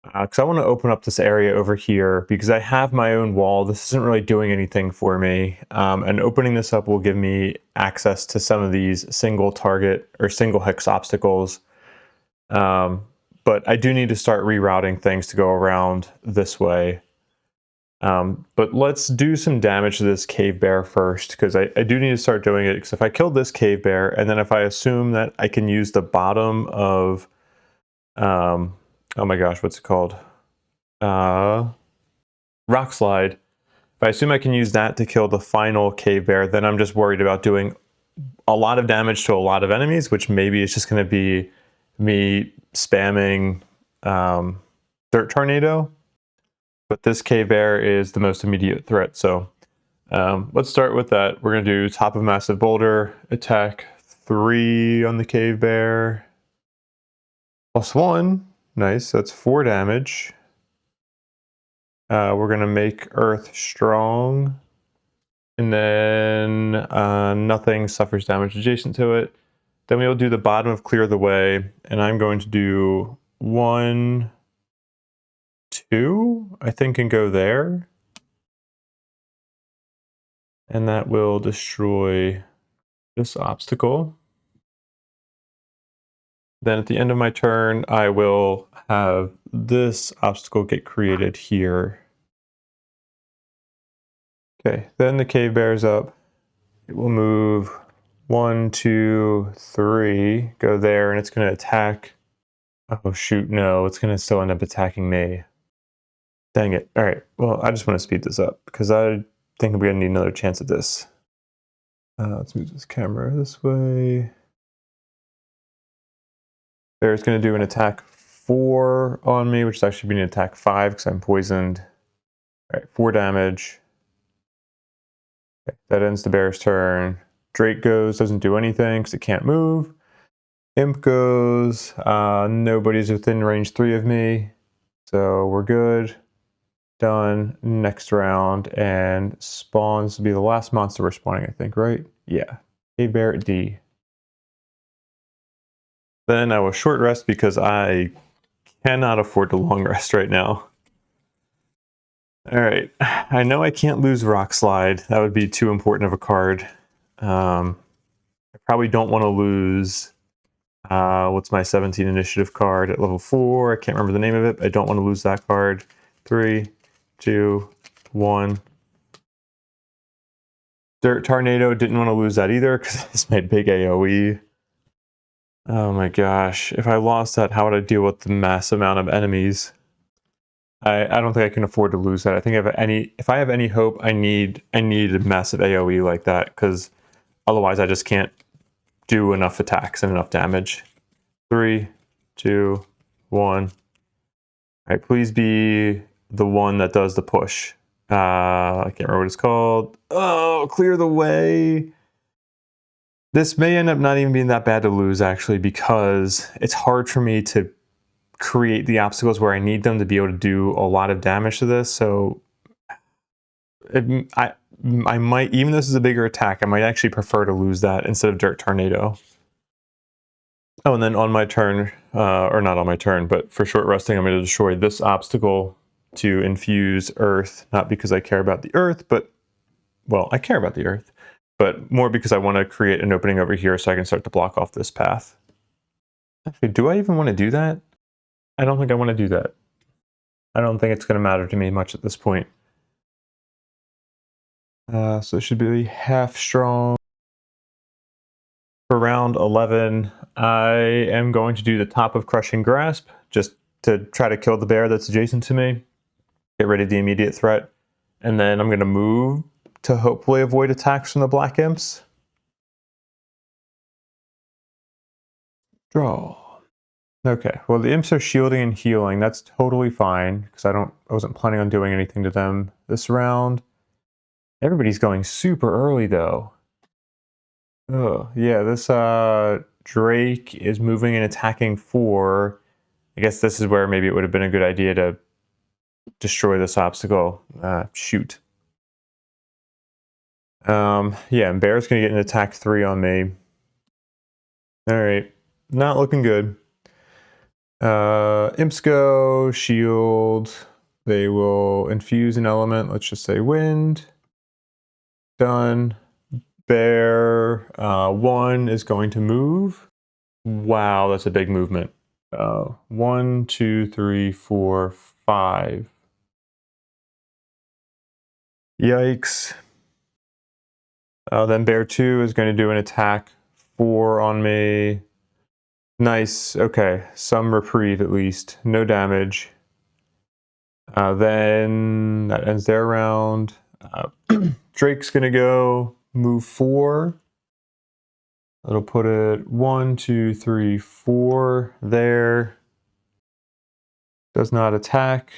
because I want to open up this area over here because I have my own wall. This isn't really doing anything for me, and opening this up will give me access to some of these single target or single hex obstacles. But I do need to start rerouting things to go around this way. But let's do some damage to this cave bear first, because I do need to start doing it, because if I kill this cave bear, and then if I assume that I can use the bottom of, oh my gosh, what's it called? Rock Slide. If I assume I can use that to kill the final cave bear, then I'm just worried about doing a lot of damage to a lot of enemies, which maybe is just going to be me spamming Dirt Tornado. But this cave bear is the most immediate threat, so let's start with that. We're going to do top of Massive Boulder, attack 3 on the cave bear, +1, nice, that's 4 damage. We're going to make Earth strong, and then nothing suffers damage adjacent to it. Then we'll do the bottom of Clear the Way, and I'm going to do 1, 2, I think, and go there. And that will destroy this obstacle. Then at the end of my turn, I will have this obstacle get created here. Okay, then the cave bear is up. It will move 1, 2, 3, go there, and it's going to attack. Oh shoot, no, it's going to still end up attacking me. Dang it. All right, well, I just want to speed this up because I think we're going to need another chance at this. Let's move this camera this way. Bear's going to do an attack 4 on me, which is actually being an attack 5 because I'm poisoned. All right, 4 damage. Okay, that ends the bear's turn. Drake goes, doesn't do anything because it can't move. Imp goes, nobody's within range 3 of me, so we're good. Done. Next round, and spawns will be the last monster we're spawning, I think, right? Yeah. Cave bear D. Then I will short rest because I cannot afford a long rest right now. Alright, I know I can't lose Rock Slide. That would be too important of a card. I probably don't want to lose, what's my 17 initiative card at level 4? I can't remember the name of it. I don't want to lose that card. 3, 2, 1. Dirt Tornado, didn't want to lose that either because it's my big AoE. Oh my gosh, if I lost that, how would I deal with the mass amount of enemies? I don't think I can afford to lose that. I think if I have any hope, I need a massive AoE like that, because otherwise I just can't do enough attacks and enough damage. 3, 2, 1. Alright, please be the one that does the push. I can't remember what it's called. Oh, clear the way. This may end up not even being that bad to lose, actually, because it's hard for me to create the obstacles where I need them to be able to do a lot of damage to this. So I might, even though this is a bigger attack, I might actually prefer to lose that instead of Dirt Tornado. Oh, and then on my turn, or not on my turn, but for short resting, I'm going to destroy this obstacle to infuse Earth, not because I care about the Earth, but, well, I care about the Earth, but more because I want to create an opening over here so I can start to block off this path. Actually, do I even want to do that? I don't think I want to do that. I don't think it's going to matter to me much at this point. So it should be half strong. For round 11, I am going to do the top of Crushing Grasp, just to try to kill the bear that's adjacent to me, get rid of the immediate threat, and then I'm going to move to hopefully avoid attacks from the Black Imps. Draw. Okay, well the Imps are shielding and healing, that's totally fine, because I wasn't planning on doing anything to them this round. Everybody's going super early though. Oh, yeah, this Drake is moving and attacking 4. I guess this is where maybe it would have been a good idea to destroy this obstacle. Shoot. Yeah, and Bear's gonna get an attack 3 on me. Alright, not looking good. Imps go, shield. They will infuse an element, let's just say wind. Done. Bear 1 is going to move. Wow, that's a big movement. 1, 2, 3, 4, 5. Yikes. Then Bear 2 is going to do an attack 4 on me. Nice. Okay, some reprieve at least. No damage. Then that ends their round. Drake's going to go move 4. That'll put it 1, 2, 3, 4 there. Does not attack.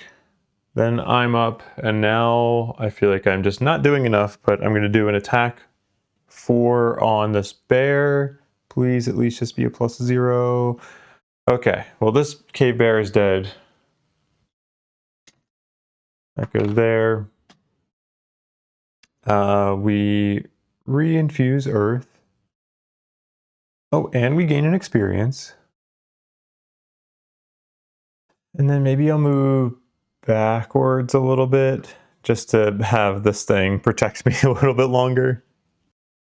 Then I'm up, and now I feel like I'm just not doing enough, but I'm going to do an attack 4 on this bear. Please at least just be a +0. Okay, well this cave bear is dead. That goes there. We re-infuse Earth. Oh, and we gain an experience. And then maybe I'll move backwards a little bit just to have this thing protect me a little bit longer.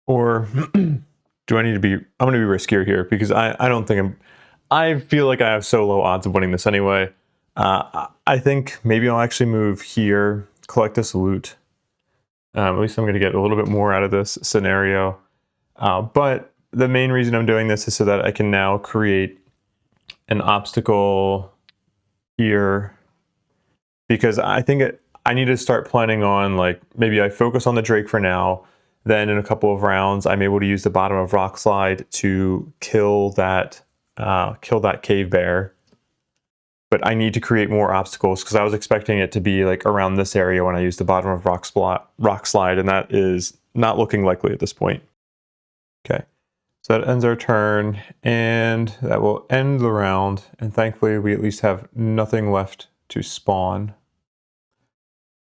Or do I need to be, I'm going to be riskier here because I don't think I feel like I have so low odds of winning this anyway. I think maybe I'll actually move here, collect this loot. At least I'm going to get a little bit more out of this scenario. But the main reason I'm doing this is so that I can now create an obstacle here, because I think I need to start planning on, like, maybe I focus on the Drake for now, then in a couple of rounds I'm able to use the bottom of Rock Slide to kill that cave bear. But I need to create more obstacles because I was expecting it to be like around this area when I use the bottom of Rock Slide, and that is not looking likely at this point. Okay, so that ends our turn, and that will end the round, and thankfully we at least have nothing left to spawn.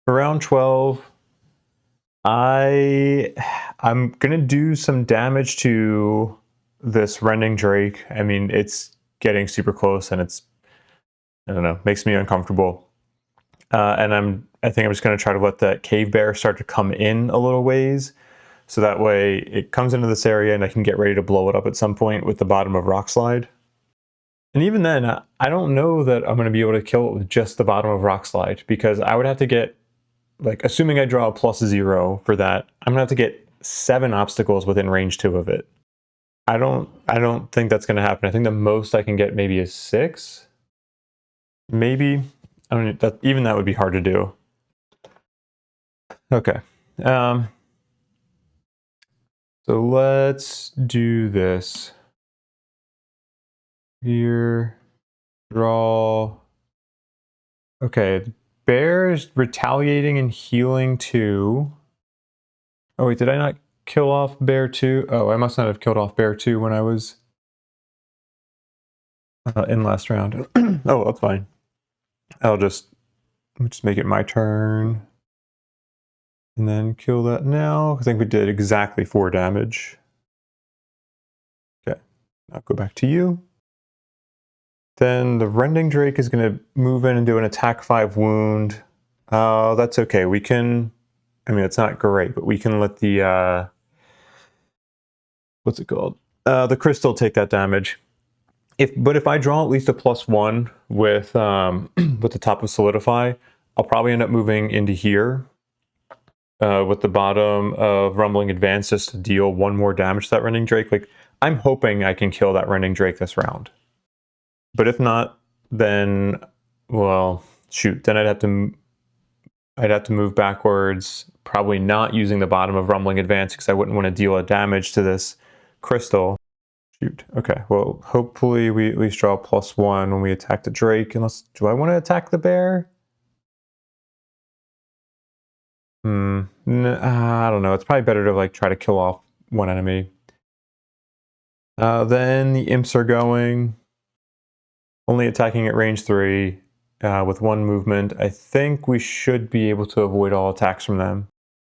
For round 12, I'm gonna do some damage to this Rending Drake. I mean, it's getting super close, and it's, I don't know, makes me uncomfortable. And I think I'm just gonna try to let that cave bear start to come in a little ways, so that way it comes into this area and I can get ready to blow it up at some point with the bottom of Rock Slide. And even then, I don't know that I'm gonna be able to kill it with just the bottom of Rock Slide, because I would have to get, like, assuming I draw a +0 for that, I'm gonna have to get 7 obstacles within range 2 of it. I don't think that's gonna happen. I think the most I can get maybe is 6. Maybe. I mean, even that would be hard to do. Okay. So let's do this. Here, draw. Okay, bear is retaliating and healing too. Oh wait, did I not kill off bear 2? Oh, I must not have killed off bear 2 when I was in last round. Oh, that's fine. I'll just make it my turn. And then kill that now. I think we did exactly 4 damage. Okay, I'll go back to you. Then the Rending Drake is going to move in and do an attack 5 wound. That's okay. We can, I mean, it's not great, but we can let the, what's it called? The crystal take that damage. But if I draw at least a +1 with with the top of Solidify, I'll probably end up moving into here with the bottom of Rumbling Advance just to deal 1 more damage to that Rending Drake. Like, I'm hoping I can kill that Rending Drake this round. But if not, then, well, shoot, then I'd have to move backwards, probably not using the bottom of Rumbling Advance because I wouldn't want to deal a damage to this crystal. Shoot. Okay, well, hopefully we at least draw +1 when we attack the Drake. Unless, do I want to attack the bear? I don't know. It's probably better to like try to kill off one enemy. Then the imps are going. Only attacking at range 3 with 1 movement. I think we should be able to avoid all attacks from them.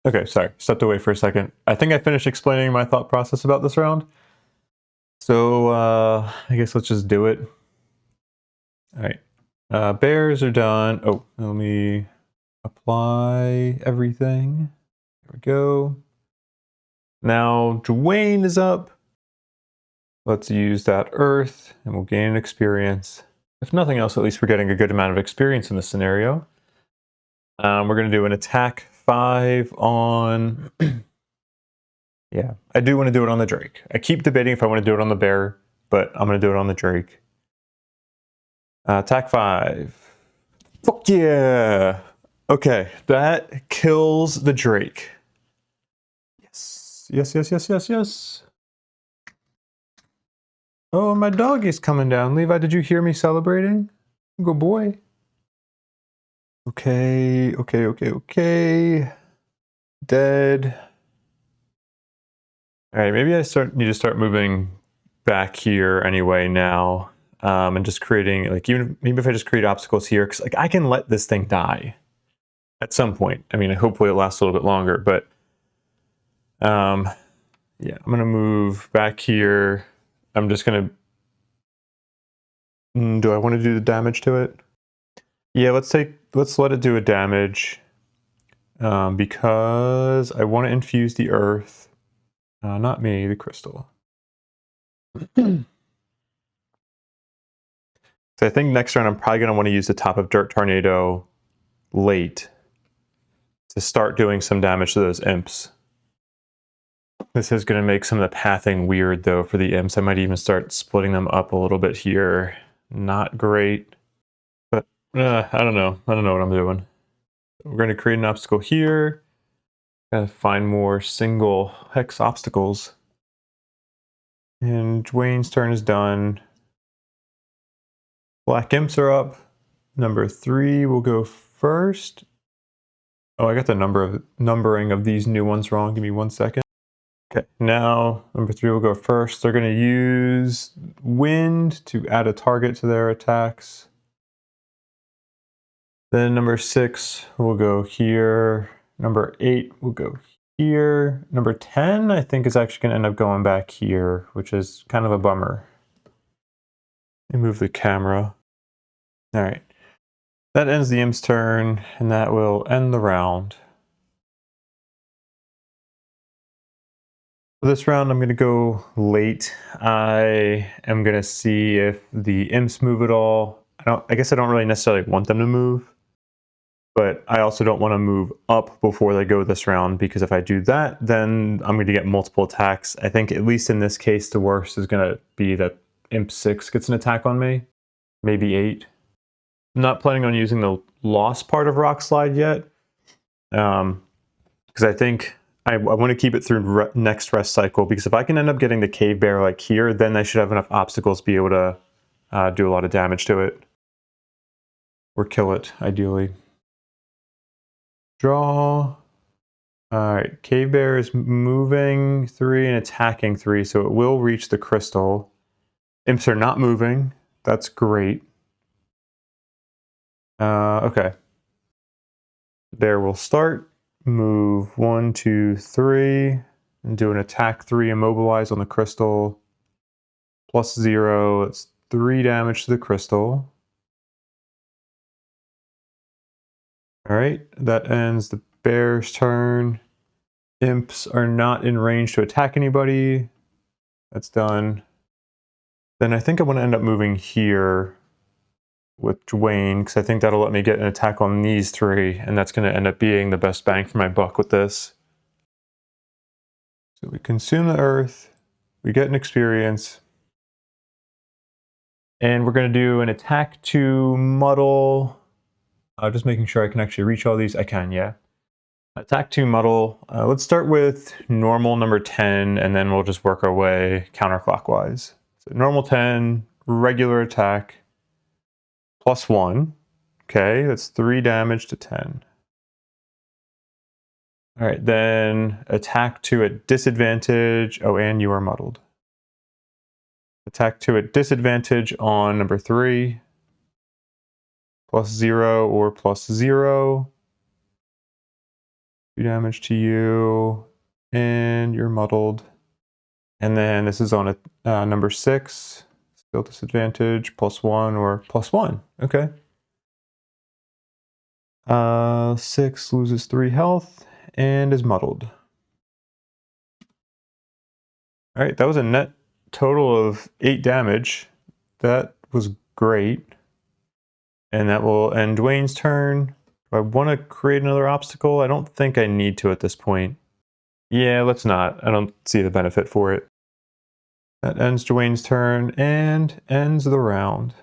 Okay, sorry. Stepped away for a second. I think I finished explaining my thought process about this round. So I guess let's just do it. All right. Bears are done. Oh, let me apply everything. There we go. Now Dwayne is up. Let's use that earth and we'll gain an experience. If nothing else, at least we're getting a good amount of experience in this scenario. We're going to do an attack 5 on... Yeah, I do want to do it on the Drake. I keep debating if I want to do it on the bear, but I'm going to do it on the Drake. Attack 5. Fuck yeah! Okay, that kills the Drake. Yes, yes, yes, yes, yes, yes. Oh, my dog is coming down. Levi, did you hear me celebrating? Good boy. Okay, okay, okay, okay. Dead. All right, maybe I need to start moving back here anyway now, and just creating, like, maybe if I just create obstacles here, because like I can let this thing die at some point. I mean, hopefully it lasts a little bit longer, but yeah, I'm gonna move back here. I'm just gonna. Do I want to do the damage to it? Yeah, let's let it do a damage, because I want to infuse the earth. Not me, the crystal. So I think next round I'm probably going to want to use the top of Dirt Tornado late to start doing some damage to those imps. This is going to make some of the pathing weird though for the imps. I might even start splitting them up a little bit here. Not great, but I don't know. I don't know what I'm doing. We're going to create an obstacle here. Gotta find more single hex obstacles. And Dwayne's turn is done. Black imps are up. Number 3 will go first. Oh, I got the numbering of these new ones wrong. Give me 1 second. Okay, now number 3 will go first. They're going to use wind to add a target to their attacks. Then number 6 will go here. Number 8 will go here. Number 10, I think, is actually going to end up going back here, which is kind of a bummer. Let me move the camera. All right. That ends the imp's turn, and that will end the round. For this round, I'm going to go late. I am going to see if the imps move at all. I guess I don't really necessarily want them to move, but I also don't want to move up before they go this round, because if I do that, then I'm going to get multiple attacks. I think, at least in this case, the worst is going to be that imp 6 gets an attack on me. Maybe 8. I'm not planning on using the lost part of Rock Slide yet, because I think I want to keep it through next rest cycle, because if I can end up getting the Cave Bear like here, then I should have enough obstacles to be able to do a lot of damage to it. Or kill it, ideally. Draw. Alright, Cave Bear is moving 3 and attacking 3, so it will reach the crystal. Imps are not moving. That's great. Okay. Bear will start. Move 1, 2, 3. And do an attack 3, immobilize on the crystal. +0. It's 3 damage to the crystal. Alright, that ends the bear's turn. Imps are not in range to attack anybody. That's done. Then I think I'm going to end up moving here with Dwayne, because I think that'll let me get an attack on these 3, and that's going to end up being the best bang for my buck with this. So we consume the earth, we get an experience, and we're going to do an attack to muddle. Just making sure I can actually reach all these. I can, yeah. Attack to muddle. Let's start with normal number 10, and then we'll just work our way counterclockwise. So normal 10, regular attack, +1. Okay, that's 3 damage to 10. All right, then attack to a disadvantage. Oh, and you are muddled. Attack to a disadvantage on number 3. +0 or +0. 2 damage to you, and you're muddled. And then this is on a number 6. Still disadvantage, +1 or +1. Okay. 6 loses 3 health and is muddled. All right, that was a net total of 8 damage. That was great. And that will end Dwayne's turn. Do I want to create another obstacle? I don't think I need to at this point. Yeah, let's not. I don't see the benefit for it. That ends Dwayne's turn and ends the round.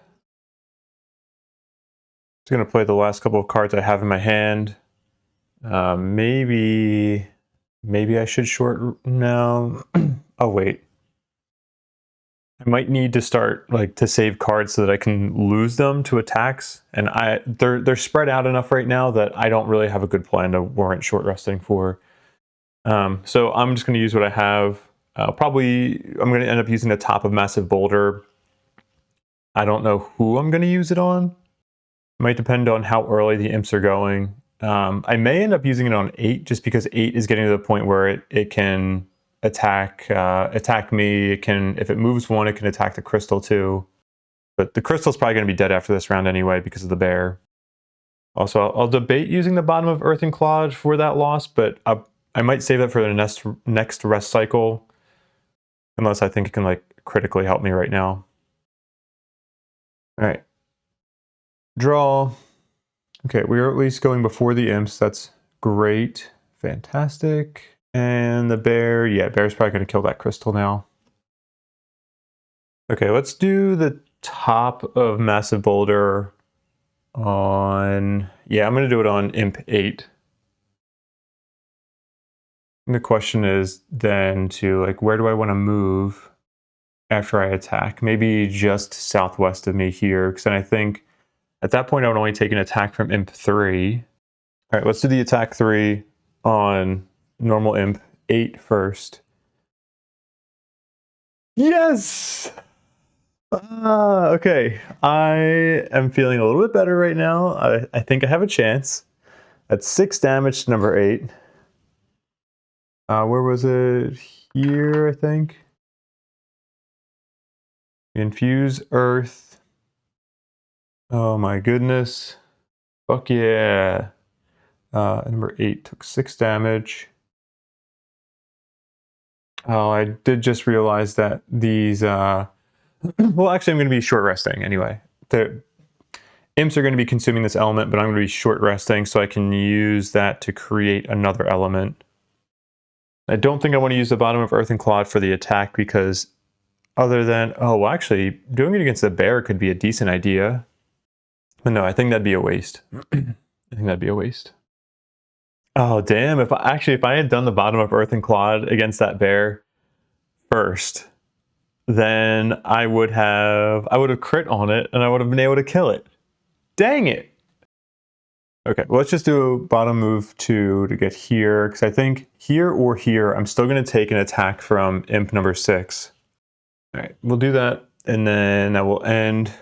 I'm going to play the last couple of cards I have in my hand. Maybe I should short. No. Oh, wait. I might need to start to save cards so that I can lose them to attacks, and they're spread out enough right now that I don't really have a good plan to warrant short resting for. So I'm just going to use what I have. I'm going to end up using the top of Massive Boulder. I don't know who I'm going to use it on. It might depend on how early the imps are going. I may end up using it on 8, just because 8 is getting to the point where it can attack me. It can, if it moves 1, it can attack the crystal too. But the crystal's probably going to be dead after this round anyway because of the bear. Also, I'll debate using the bottom of Earth and Clod for that loss, but I might save that for the next rest cycle, unless I think it can critically help me right now. All right, draw. Okay, we are at least going before the imps. That's great, fantastic. And the bear, yeah, bear's probably going to kill that crystal now. Okay, let's do the top of Massive Boulder on, yeah, I'm going to do it on Imp 8. And the question is then where do I want to move after I attack? Maybe just southwest of me here, because then I think at that point I would only take an attack from Imp 3. All right, let's do the attack 3 on normal Imp 8 first. Yes! Okay, I am feeling a little bit better right now. I think I have a chance. That's 6 damage to number 8. Where was it? Here, I think. Infuse Earth. Oh my goodness. Fuck yeah. Number 8 took 6 damage. Oh, I did just realize that these, well, actually I'm going to be short resting anyway. The imps are going to be consuming this element, but I'm going to be short resting so I can use that to create another element. I don't think I want to use the bottom of Earth and Clod for the attack because other than, oh, well, actually doing it against the bear could be a decent idea. But no, I think that'd be a waste. I think that'd be a waste. Oh, damn. If I had done the bottom of Earth and Clod against that bear first, then I would have crit on it and I would have been able to kill it. Dang it. Okay, well, let's just do a bottom move 2 to get here, because I think here or here, I'm still going to take an attack from imp number 6. All right, we'll do that, and then that will end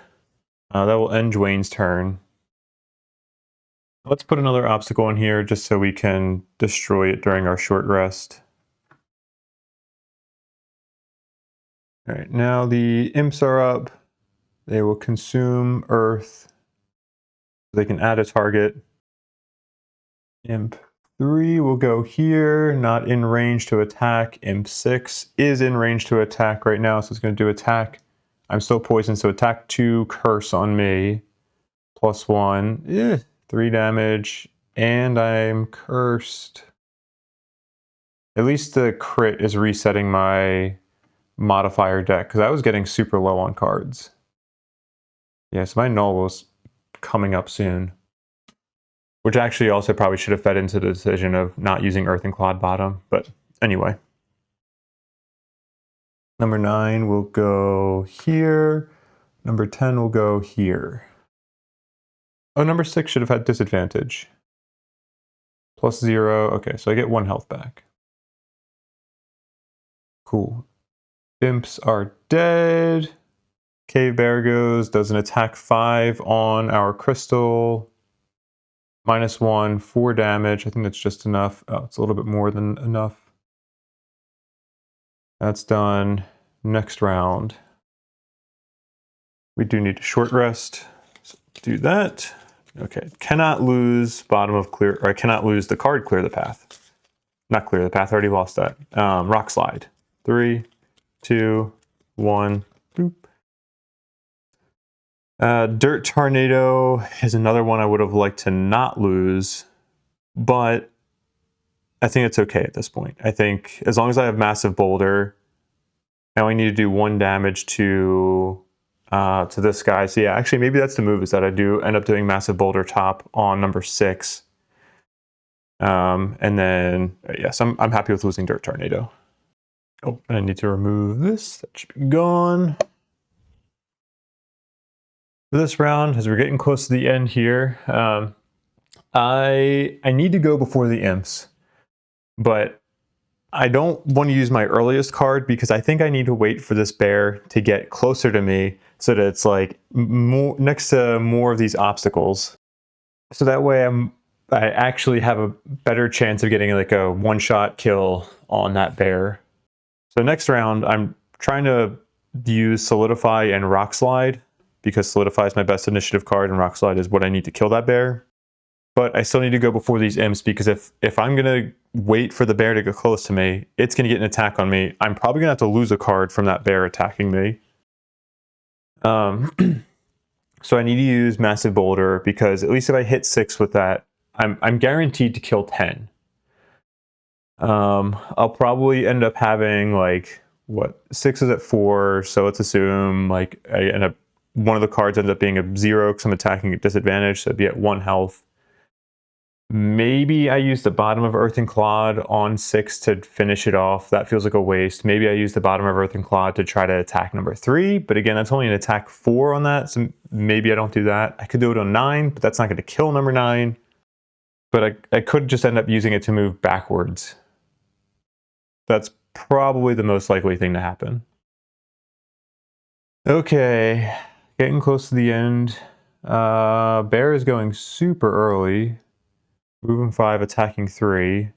Dwayne's turn. Let's put another obstacle in here just so we can destroy it during our short rest. All right, now the imps are up. They will consume earth. They can add a target. Imp 3 will go here, not in range to attack. Imp 6 is in range to attack right now, so it's going to do attack. I'm still poisoned, so attack 2, curse on me. +1, 3 damage, and I'm cursed. At least the crit is resetting my modifier deck, because I was getting super low on cards. Yeah, so my null was coming up soon. Which actually also probably should have fed into the decision of not using Earth and Clod Bottom, but anyway. Number 9 will go here. Number 10 will go here. Oh, number 6 should have had disadvantage. +0. Okay, so I get 1 health back. Cool. Imps are dead. Cave Bear does an attack 5 on our crystal. -1, 4 damage. I think that's just enough. Oh, it's a little bit more than enough. That's done. Next round. We do need a short rest. So do that. Okay. Cannot lose bottom of clear, or I cannot lose the card clear the path. Not clear the path, I already lost that. Rock slide. 3, 2, 1. Boop. Dirt Tornado is another one I would have liked to not lose, but I think it's okay at this point. I think as long as I have Massive Boulder, I only need to do 1 damage to this guy. So yeah, actually maybe that's the move, is that I do end up doing Massive Boulder top on number 6. And then, yes, I'm happy with losing Dirt Tornado. Oh, and I need to remove this. That should be gone. For this round, as we're getting close to the end here, I need to go before the imps, but I don't want to use my earliest card because I think I need to wait for this bear to get closer to me so that it's like more next to more of these obstacles. So that way I actually have a better chance of getting like a one-shot kill on that bear. So next round, I'm trying to use Solidify and Rock Slide, because Solidify is my best initiative card and Rock Slide is what I need to kill that bear. But I still need to go before these imps, because if I'm going to wait for the bear to get close to me, it's going to get an attack on me. I'm probably going to have to lose a card from that bear attacking me. So I need to use Massive Boulder, because at least if I hit 6 with that, I'm guaranteed to kill 10. I'll probably end up having like, what, 6 is at 4, so let's assume like I end up, one of the cards ends up being a 0 because I'm attacking at disadvantage, so it'd be at 1 health. Maybe I use the bottom of Earth and Clod on 6 to finish it off. That feels like a waste. Maybe I use the bottom of Earth and Clod to try to attack number 3, but again, that's only an attack 4 on that, so maybe I don't do that. I could do it on 9, but that's not going to kill number 9. But I could just end up using it to move backwards. That's probably the most likely thing to happen. Okay, getting close to the end. Bear is going super early. Moving 5, attacking 3.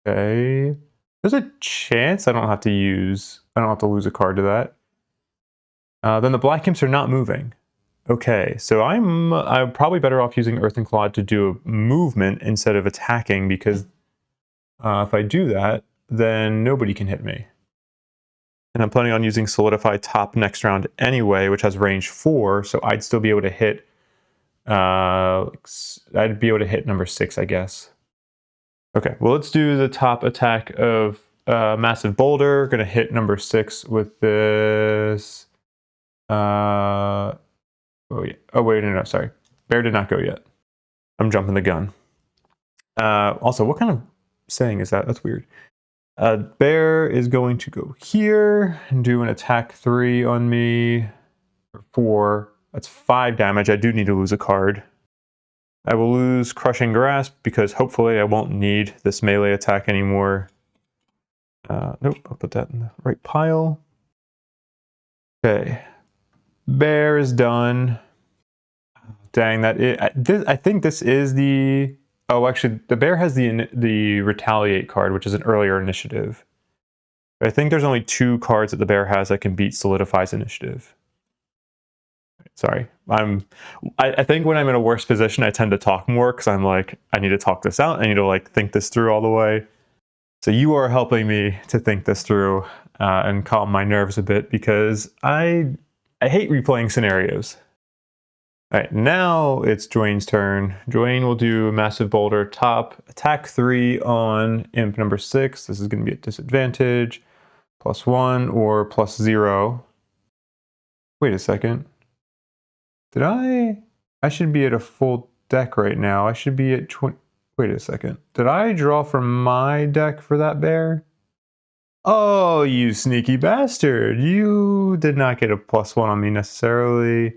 Okay. There's a chance I don't have to lose a card to that. Then the black imps are not moving. Okay, so I'm probably better off using Earth and Clod to do a movement instead of attacking, because if I do that, then nobody can hit me. And I'm planning on using Solidify top next round anyway, which has range 4, so I'd still be able to hit I'd be able to hit number 6, I guess. Okay, well, let's do the top attack of Massive Boulder. Gonna hit number 6 with this. Oh, yeah. Oh, wait, no, sorry. Bear did not go yet. I'm jumping the gun. Also, what kind of saying is that? That's weird. Bear is going to go here and do an attack 3 on me. Or 4. That's 5 damage. I do need to lose a card. I will lose Crushing Grasp because hopefully I won't need this melee attack anymore. Nope, I'll put that in the right pile. Okay. Bear is done. Dang, I think this is the... Oh, actually, the bear has the Retaliate card, which is an earlier initiative. But I think there's only 2 cards that the bear has that can beat Solidify's initiative. Sorry. I think when I'm in a worse position, I tend to talk more because I'm like, I need to talk this out. I need to like think this through all the way. So you are helping me to think this through and calm my nerves a bit because I hate replaying scenarios. All right, now it's Dwayne's turn. Dwayne will do a Massive Boulder top, attack 3 on imp number 6. This is going to be at disadvantage, +1 or +0. Wait a second. Did I should be at a full deck right now. I should be at 20. Wait a second. Did I draw from my deck for that bear? Oh, you sneaky bastard. You did not get a +1 on me necessarily.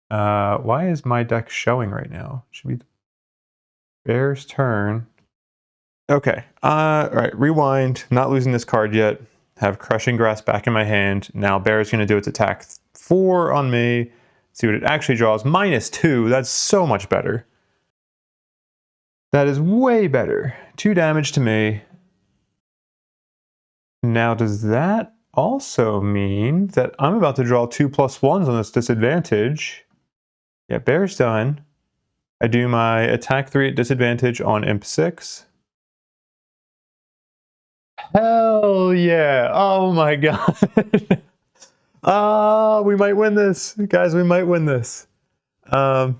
Why is my deck showing right now? Should be the bear's turn. Okay. Right. Rewind. Not losing this card yet. Have Crushing Grasp back in my hand. Now bear's going to do its attack 4 on me. See what it actually draws. -2. That's so much better. That is way better. 2 damage to me. Now, does that also mean that I'm about to draw 2 +1s on this disadvantage? Yeah, bear's done. I do my attack 3 at disadvantage on imp 6. Hell yeah. Oh my god. We might win this. Guys, we might win this. Oh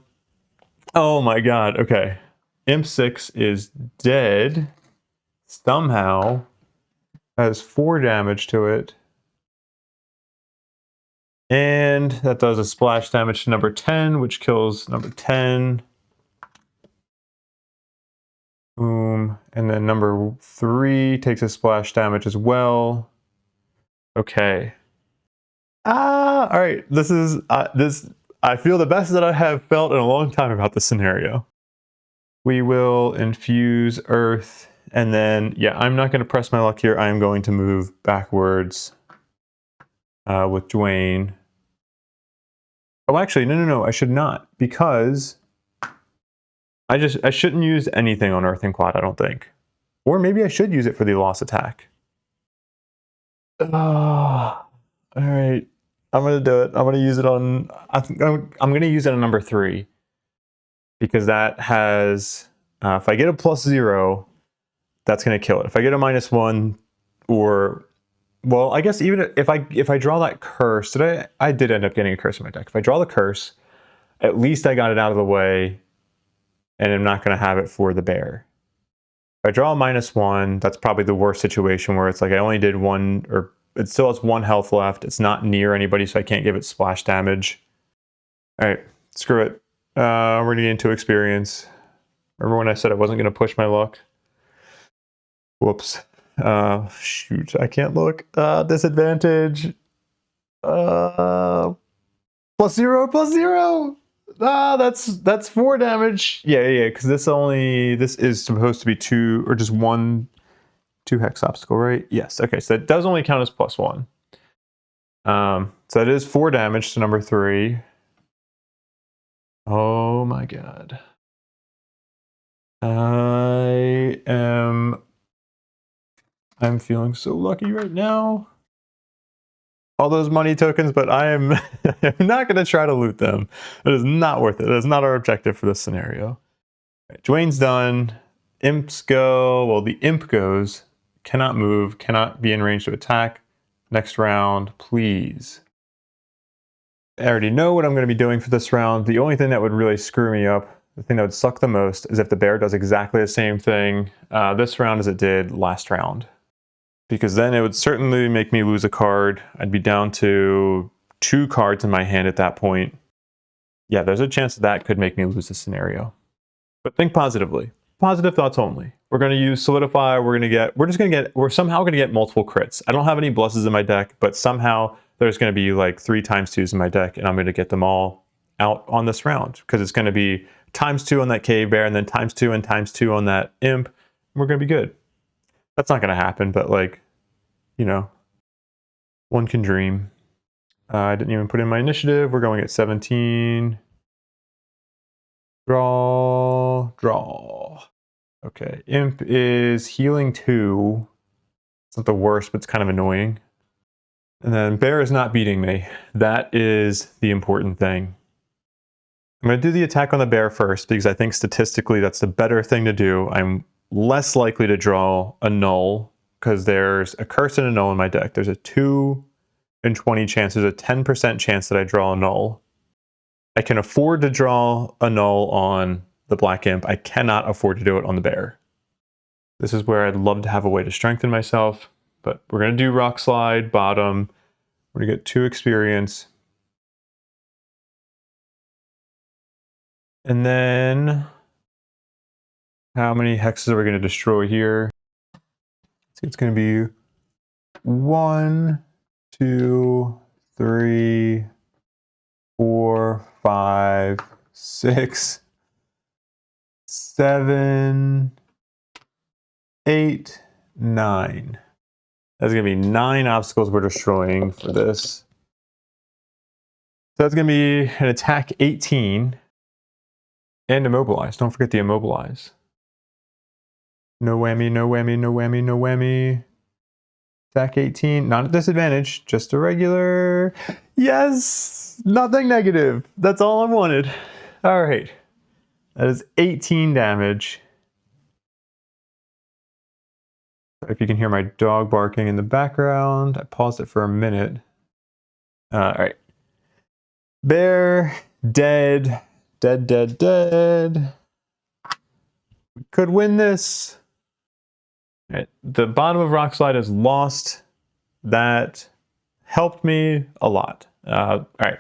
my god. Okay. Imp 6 is dead. Somehow. Has 4 damage to it. And that does a splash damage to number 10, which kills number 10. Boom. And then number 3 takes a splash damage as well. Okay. All right. This is I feel the best that I have felt in a long time about this scenario. We will infuse Earth, and then yeah, I'm not going to press my luck here. I am going to move backwards with Dwayne. Oh, actually, no. I should not, because I shouldn't use anything on Earth and Quad. I don't think, or maybe I should use it for the loss attack. All right. I'm going to do it. I'm going to use it on... I'm going to use it on number 3. Because that has... if I get a +0, that's going to kill it. If I get a -1, or... Well, I guess even if I draw that curse... I did end up getting a curse in my deck. If I draw the curse, at least I got it out of the way. And I'm not going to have it for the bear. If I draw a -1, that's probably the worst situation where it's like I only did 1... or it still has 1 health left. It's not near anybody, so I can't give it splash damage. All right, screw it. We're going to gain 2 experience. Remember when I said I wasn't going to push my luck? Whoops. Shoot, I can't look. Disadvantage. +0, +0. That's 4 damage. Yeah, because this is supposed to be 2, or just 1... 2 hex obstacle, right? Yes. Okay, so that does only count as +1. So that is 4 damage to number 3. Oh my god. I'm feeling so lucky right now. All those money tokens, but I'm not going to try to loot them. It is not worth it. It is not our objective for this scenario. Right, Dwayne's done. Imps go. Well, the imp goes. Cannot move, cannot be in range to attack. Next round, please. I already know what I'm going to be doing for this round. The only thing that would really screw me up, the thing that would suck the most, is if the bear does exactly the same thing this round as it did last round. Because then it would certainly make me lose a card. I'd be down to 2 cards in my hand at that point. Yeah, there's a chance that could make me lose this scenario. But think positively. Positive thoughts only. We're going to use Solidify. We're somehow going to get multiple crits. I don't have any blesses in my deck, but somehow there's going to be like 3 × 2s in my deck, and I'm going to get them all out on this round because it's going to be ×2 on that cave bear, and then ×2 and ×2 on that imp. We're gonna be good. That's not gonna happen, but like, you know, one can dream. I didn't even put in my initiative. We're going at 17. Draw. Okay, imp is healing 2. It's not the worst, but it's kind of annoying. And then bear is not beating me. That is the important thing. I'm going to do the attack on the bear first because I think statistically that's the better thing to do. I'm less likely to draw a null because there's a curse and a null in my deck. There's a 2 in 20 chance. There's a 10% chance that I draw a null. I can afford to draw a null on the black imp. I cannot afford to do it on the bear. This is where I'd love to have a way to strengthen myself, but we're going to do rock slide, bottom. We're going to get 2 experience. And then how many hexes are we going to destroy here? It's going to be 1, 2, 3, 4, 5, 6, 7, 8, 9. That's going to be 9 obstacles we're destroying for this. So that's going to be an attack 18 and immobilize. Don't forget the immobilize. No whammy, no whammy, no whammy, no whammy. Attack 18, not a disadvantage, just a regular. Yes, nothing negative. That's all I wanted. All right, that is 18 damage. If you can hear my dog barking in the background, I paused it for a minute. All right. Bear, dead, dead, dead, dead. We could win this. All right. The bottom of Rock Slide is lost. That helped me a lot. All right.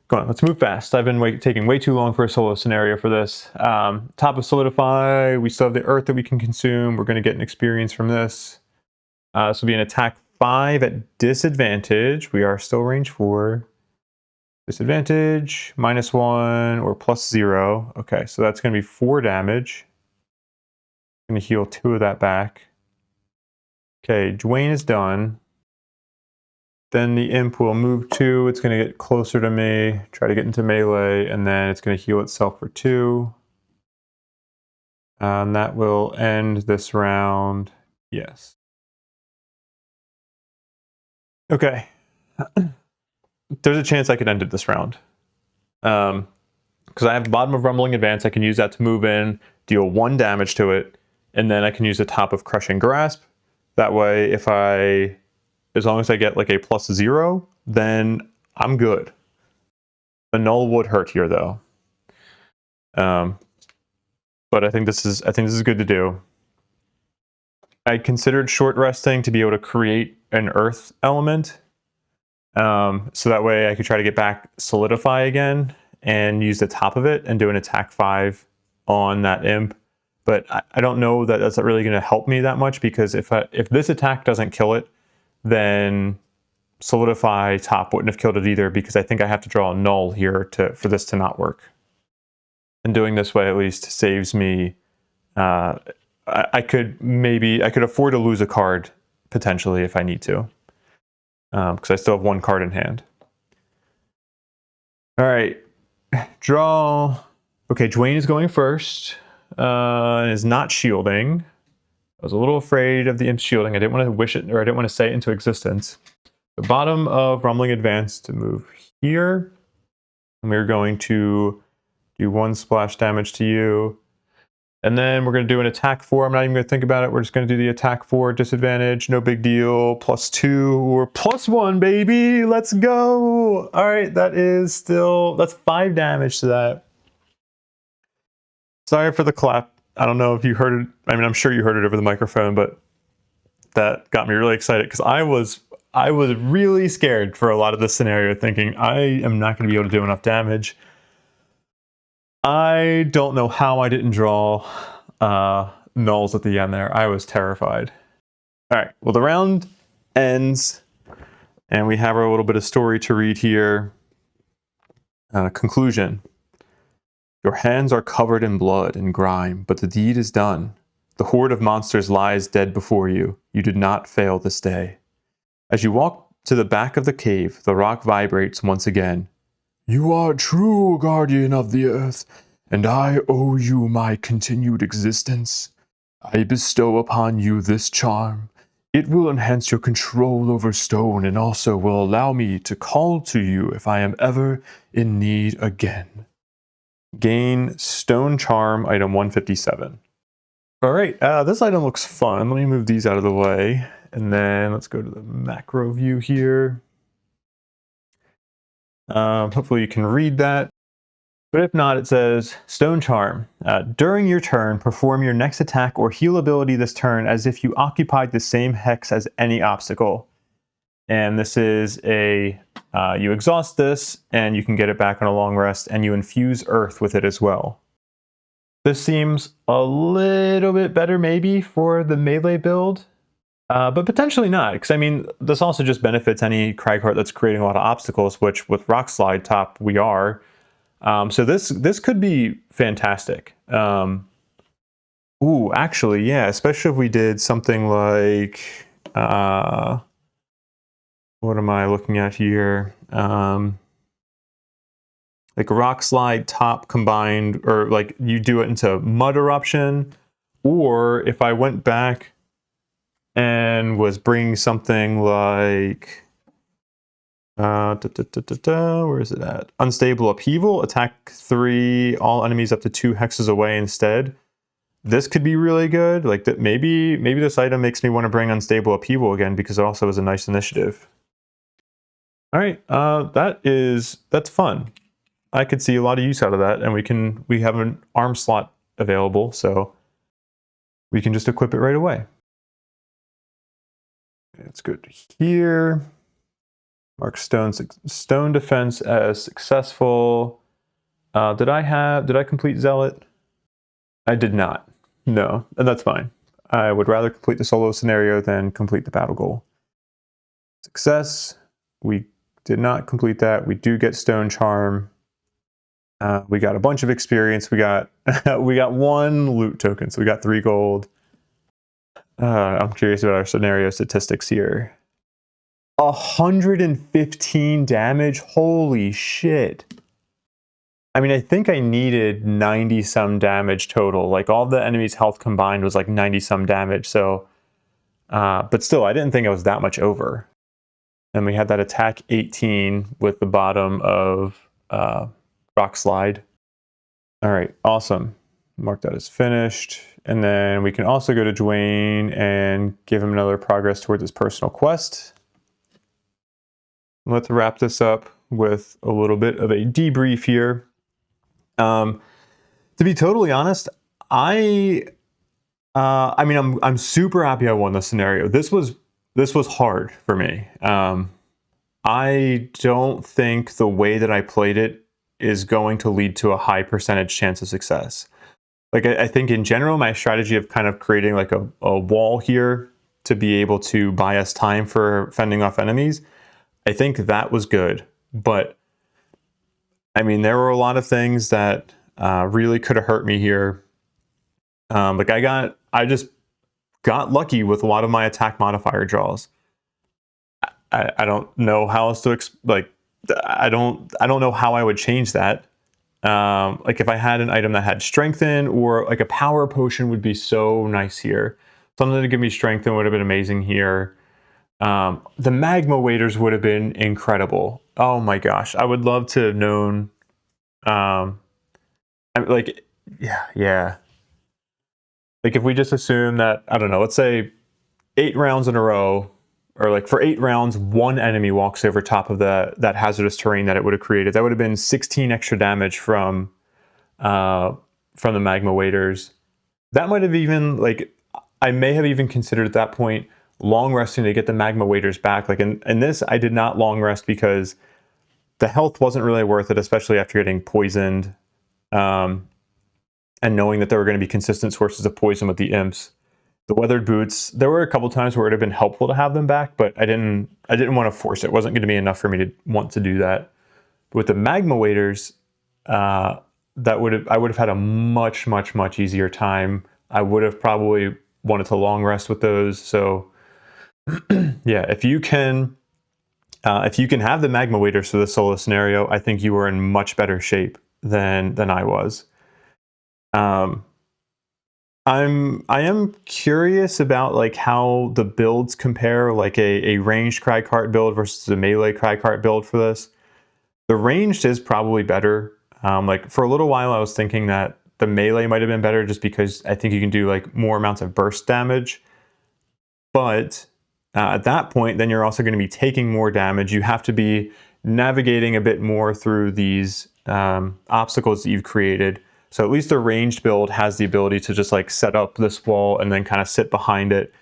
Go on, let's move fast. I've been taking way too long for a solo scenario for this. Top of Solidify, we still have the earth that we can consume. We're going to get an experience from this. This will be an attack 5 at disadvantage. We are still range 4. Disadvantage, -1 or +0. Okay, so that's going to be 4 damage. I'm going to heal 2 of that back. Okay, Dwayne is done. Then the imp will move 2. It's going to get closer to me, try to get into melee, and then it's going to heal itself for 2. And that will end this round. Yes. Okay. There's a chance I could end it this round. Because I have bottom of Rumbling Advance. I can use that to move in, deal 1 damage to it, and then I can use the top of Crushing Grasp. That way, as long as I get like a +0, then I'm good. The null would hurt here though. But I think this is good to do. I considered short resting to be able to create an earth element. So that way I could try to get back Solidify again and use the top of it and do an attack 5 on that imp. But I don't know that that's really going to help me that much, because if this attack doesn't kill it, then Solidify top wouldn't have killed it either, because I think I have to draw a null here for this to not work. And doing this way at least saves me. I could afford to lose a card potentially if I need to, because I still have 1 card in hand. All right, draw. Okay, Dwayne is going first and is not shielding. I was a little afraid of the imp shielding. I didn't want to wish it, or I didn't want to say it into existence. The bottom of Rumbling Advance to move here. And we're going to do 1 splash damage to you. And then we're going to do an attack 4. I'm not even going to think about it. We're just going to do the attack 4, disadvantage, no big deal. +2 or +1, baby. Let's go. All right, that's 5 damage to that. Sorry for the clap. I don't know if you heard it. I mean, I'm sure you heard it over the microphone, but that got me really excited because I was really scared for a lot of this scenario, thinking I am not going to be able to do enough damage. I don't know how I didn't draw nulls at the end there. I was terrified. All right, well, the round ends, and we have our little bit of story to read here. Conclusion. Your hands are covered in blood and grime, but the deed is done. The horde of monsters lies dead before you. You did not fail this day. As you walk to the back of the cave, the rock vibrates once again. You are true guardian of the earth, and I owe you my continued existence. I bestow upon you this charm. It will enhance your control over stone and also will allow me to call to you if I am ever in need again. Gain Stone Charm, item 157. All right, this item looks fun. Let me move these out of the way. And then let's go to the macro view here. Hopefully you can read that. But if not, it says, Stone Charm. During your turn, perform your next attack or heal ability this turn as if you occupied the same hex as any obstacle. And this is you exhaust this, and you can get it back on a long rest, and you infuse earth with it as well. This seems a little bit better maybe for the melee build, but potentially not, because I mean, this also just benefits any Cragheart that's creating a lot of obstacles, which with Rock Slide top we are. So this could be fantastic. Ooh, actually, yeah, especially if we did something like, what am I looking at here? Like Rock Slide top combined, or like you do it into Mud Eruption, or if I went back and was bringing something like, where is it at? Unstable Upheaval, attack 3, all enemies up to 2 hexes away instead. This could be really good. Like that, maybe this item makes me want to bring Unstable Upheaval again because it also is a nice initiative. All right, that's fun. I could see a lot of use out of that, and we have an arm slot available, so we can just equip it right away. Let's go to here. Mark stone defense as successful. Did I complete Zealot? I did not. No, and that's fine. I would rather complete the solo scenario than complete the battle goal. Success. We did not complete that. We do get Stone Charm. We got a bunch of experience. We got we got 1 loot token, so we got 3 gold. I'm curious about our scenario statistics here. 115 damage. Holy shit. I mean, I think I needed 90 some damage total. Like all the enemies' health combined was like 90 some damage. So, but still, I didn't think I was that much over. And we had that attack 18 with the bottom of Rock Slide. All right, awesome. Mark that as finished. And then we can also go to Dwayne and give him another progress towards his personal quest. Let's wrap this up with a little bit of a debrief here. To be totally honest, I mean, I'm super happy I won this scenario. This was hard for me. I don't think the way that I played it is going to lead to a high percentage chance of success. Like I think in general, my strategy of kind of creating like a wall here to be able to buy us time for fending off enemies, I think that was good. But I mean, there were a lot of things that really could have hurt me here. Like I just got lucky with a lot of my attack modifier draws. I don't know how else to I don't know how I would change that. Like if I had an item that had strengthen, or like a power potion would be so nice here. Something to give me strengthen would have been amazing here. The magma waders would have been incredible. Oh my gosh, I would love to have known. Like, yeah. Like if we just assume that, I don't know, let's say 8 rounds in a row, or like for 8 rounds, 1 enemy walks over top of that hazardous terrain that it would have created. That would have been 16 extra damage from the magma waders. That might have even, like, I may have even considered at that point long resting to get the magma waders back. Like in this, I did not long rest because the health wasn't really worth it, especially after getting poisoned, and knowing that there were going to be consistent sources of poison with the imps. The weathered boots, there were a couple times where it would have been helpful to have them back, but I didn't want to force it. It wasn't going to be enough for me to want to do that. But with the magma waders, I would have had a much easier time. I would have probably wanted to long rest with those. So yeah, if you can have the magma waders for the solo scenario, I think you are in much better shape than I was. I am curious about like how the builds compare, like a ranged Cragheart build versus a melee Cragheart build for this. The ranged is probably better. Like for a little while, I was thinking that the melee might have been better just because I think you can do like more amounts of burst damage. But at that point, then you're also going to be taking more damage. You have to be navigating a bit more through these obstacles that you've created. So at least the ranged build has the ability to just like set up this wall and then kind of sit behind it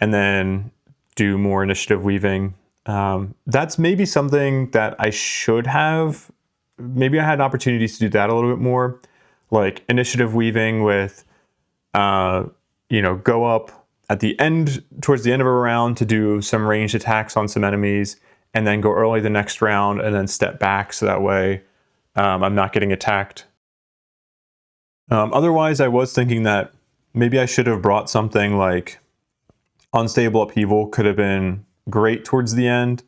and then do more initiative weaving. That's maybe something that I should have. Maybe I had opportunities to do that a little bit more, like initiative weaving with, go up at the end, towards the end of a round to do some ranged attacks on some enemies, and then go early the next round and then step back so that way I'm not getting attacked. Otherwise, I was thinking that maybe I should have brought something like Unstable Upheaval could have been great towards the end.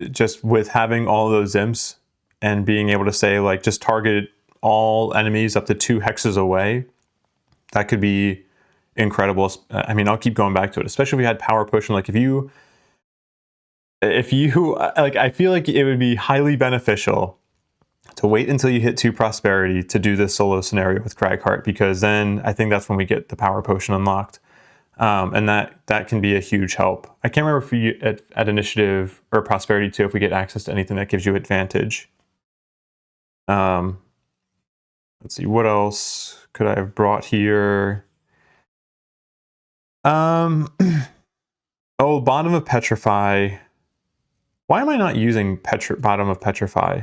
Just with having all those imps and being able to say like just target all enemies up to 2 hexes away, that could be incredible. I mean, I'll keep going back to it, especially if you had power push. And like if you like, I feel like it would be highly beneficial to wait until you hit 2 prosperity to do this solo scenario with Cragheart, because then I think that's when we get the power potion unlocked. And that can be a huge help. I can't remember if you at initiative or prosperity too, if we get access to anything that gives you advantage. Let's see, what else could I have brought here? Oh, Bottom of Petrify. Why am I not using Bottom of Petrify?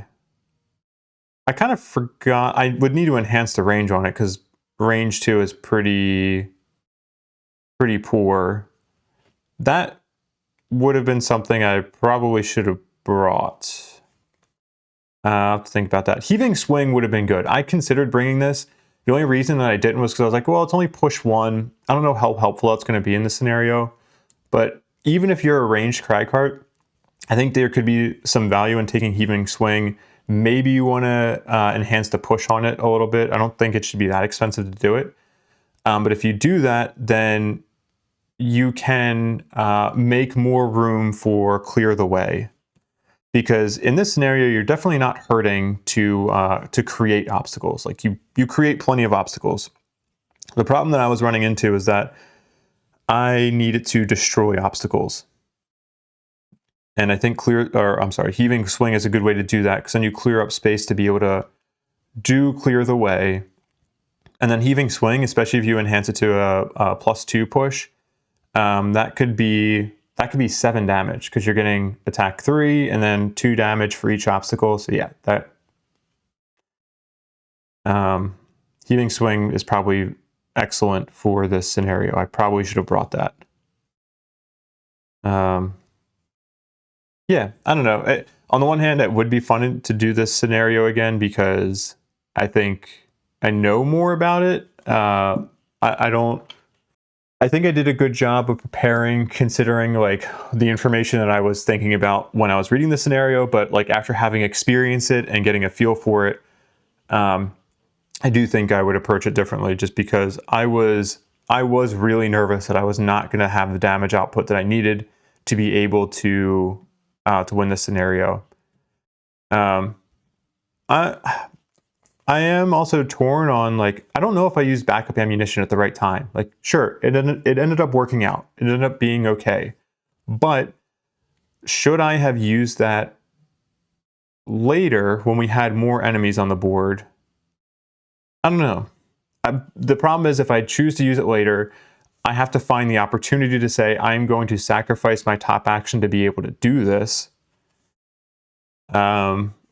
I kind of forgot. I would need to enhance the range on it because range 2 is pretty poor. That would have been something I probably should have brought. I'll have to think about that. Heaving Swing would have been good. I considered bringing this. The only reason that I didn't was because I was like, well, it's only push 1. I don't know how helpful that's going to be in this scenario. But even if you're a ranged Cragheart, I think there could be some value in taking Heaving Swing. Maybe you want to enhance the push on it a little bit. I don't think it should be that expensive to do it. But if you do that, then you can make more room for Clear the Way. Because in this scenario, you're definitely not hurting to create obstacles. Like you create plenty of obstacles. The problem that I was running into is that I needed to destroy obstacles. And I think Heaving Swing is a good way to do that, because then you clear up space to be able to do Clear the Way. And then Heaving Swing, especially if you enhance it to a +2 push, that could be 7 damage, because you're getting attack 3 and then 2 damage for each obstacle. So yeah, that Heaving Swing is probably excellent for this scenario. I probably should have brought that. Yeah, I don't know. On the one hand, it would be fun to do this scenario again because I think I know more about it. I think I did a good job of preparing, considering like the information that I was thinking about when I was reading the scenario, but like after having experienced it and getting a feel for it, I do think I would approach it differently, just because I was really nervous that I was not going to have the damage output that I needed to be able to win this scenario. I am also torn on, like, I don't know if I used backup ammunition at the right time. Like, sure, it ended up working out. It ended up being okay. But should I have used that later when we had more enemies on the board? I don't know. The problem is, if I choose to use it later, I have to find the opportunity to say, I'm going to sacrifice my top action to be able to do this.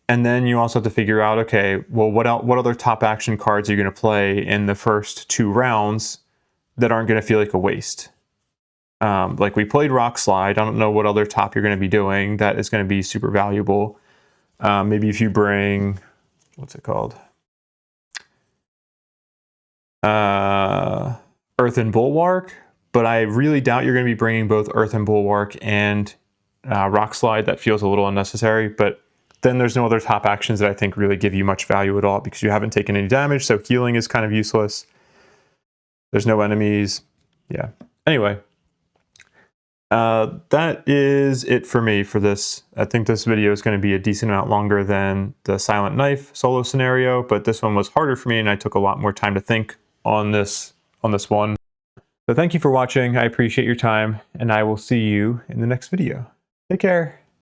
And then you also have to figure out, okay, well, what other top action cards are you going to play in the first 2 rounds that aren't going to feel like a waste? Like we played Rock Slide. I don't know what other top you're going to be doing that is going to be super valuable. Maybe if you bring, what's it called? Earthen Bulwark, but I really doubt you're going to be bringing both Earthen Bulwark and Rock Slide. That feels a little unnecessary, but then there's no other top actions that I think really give you much value at all because you haven't taken any damage, so healing is kind of useless. There's no enemies. Yeah. Anyway, that is it for me for this. I think this video is going to be a decent amount longer than the Silent Knife solo scenario, but this one was harder for me and I took a lot more time to think on this one. So thank you for watching. I appreciate your time, and I will see you in the next video. Take care.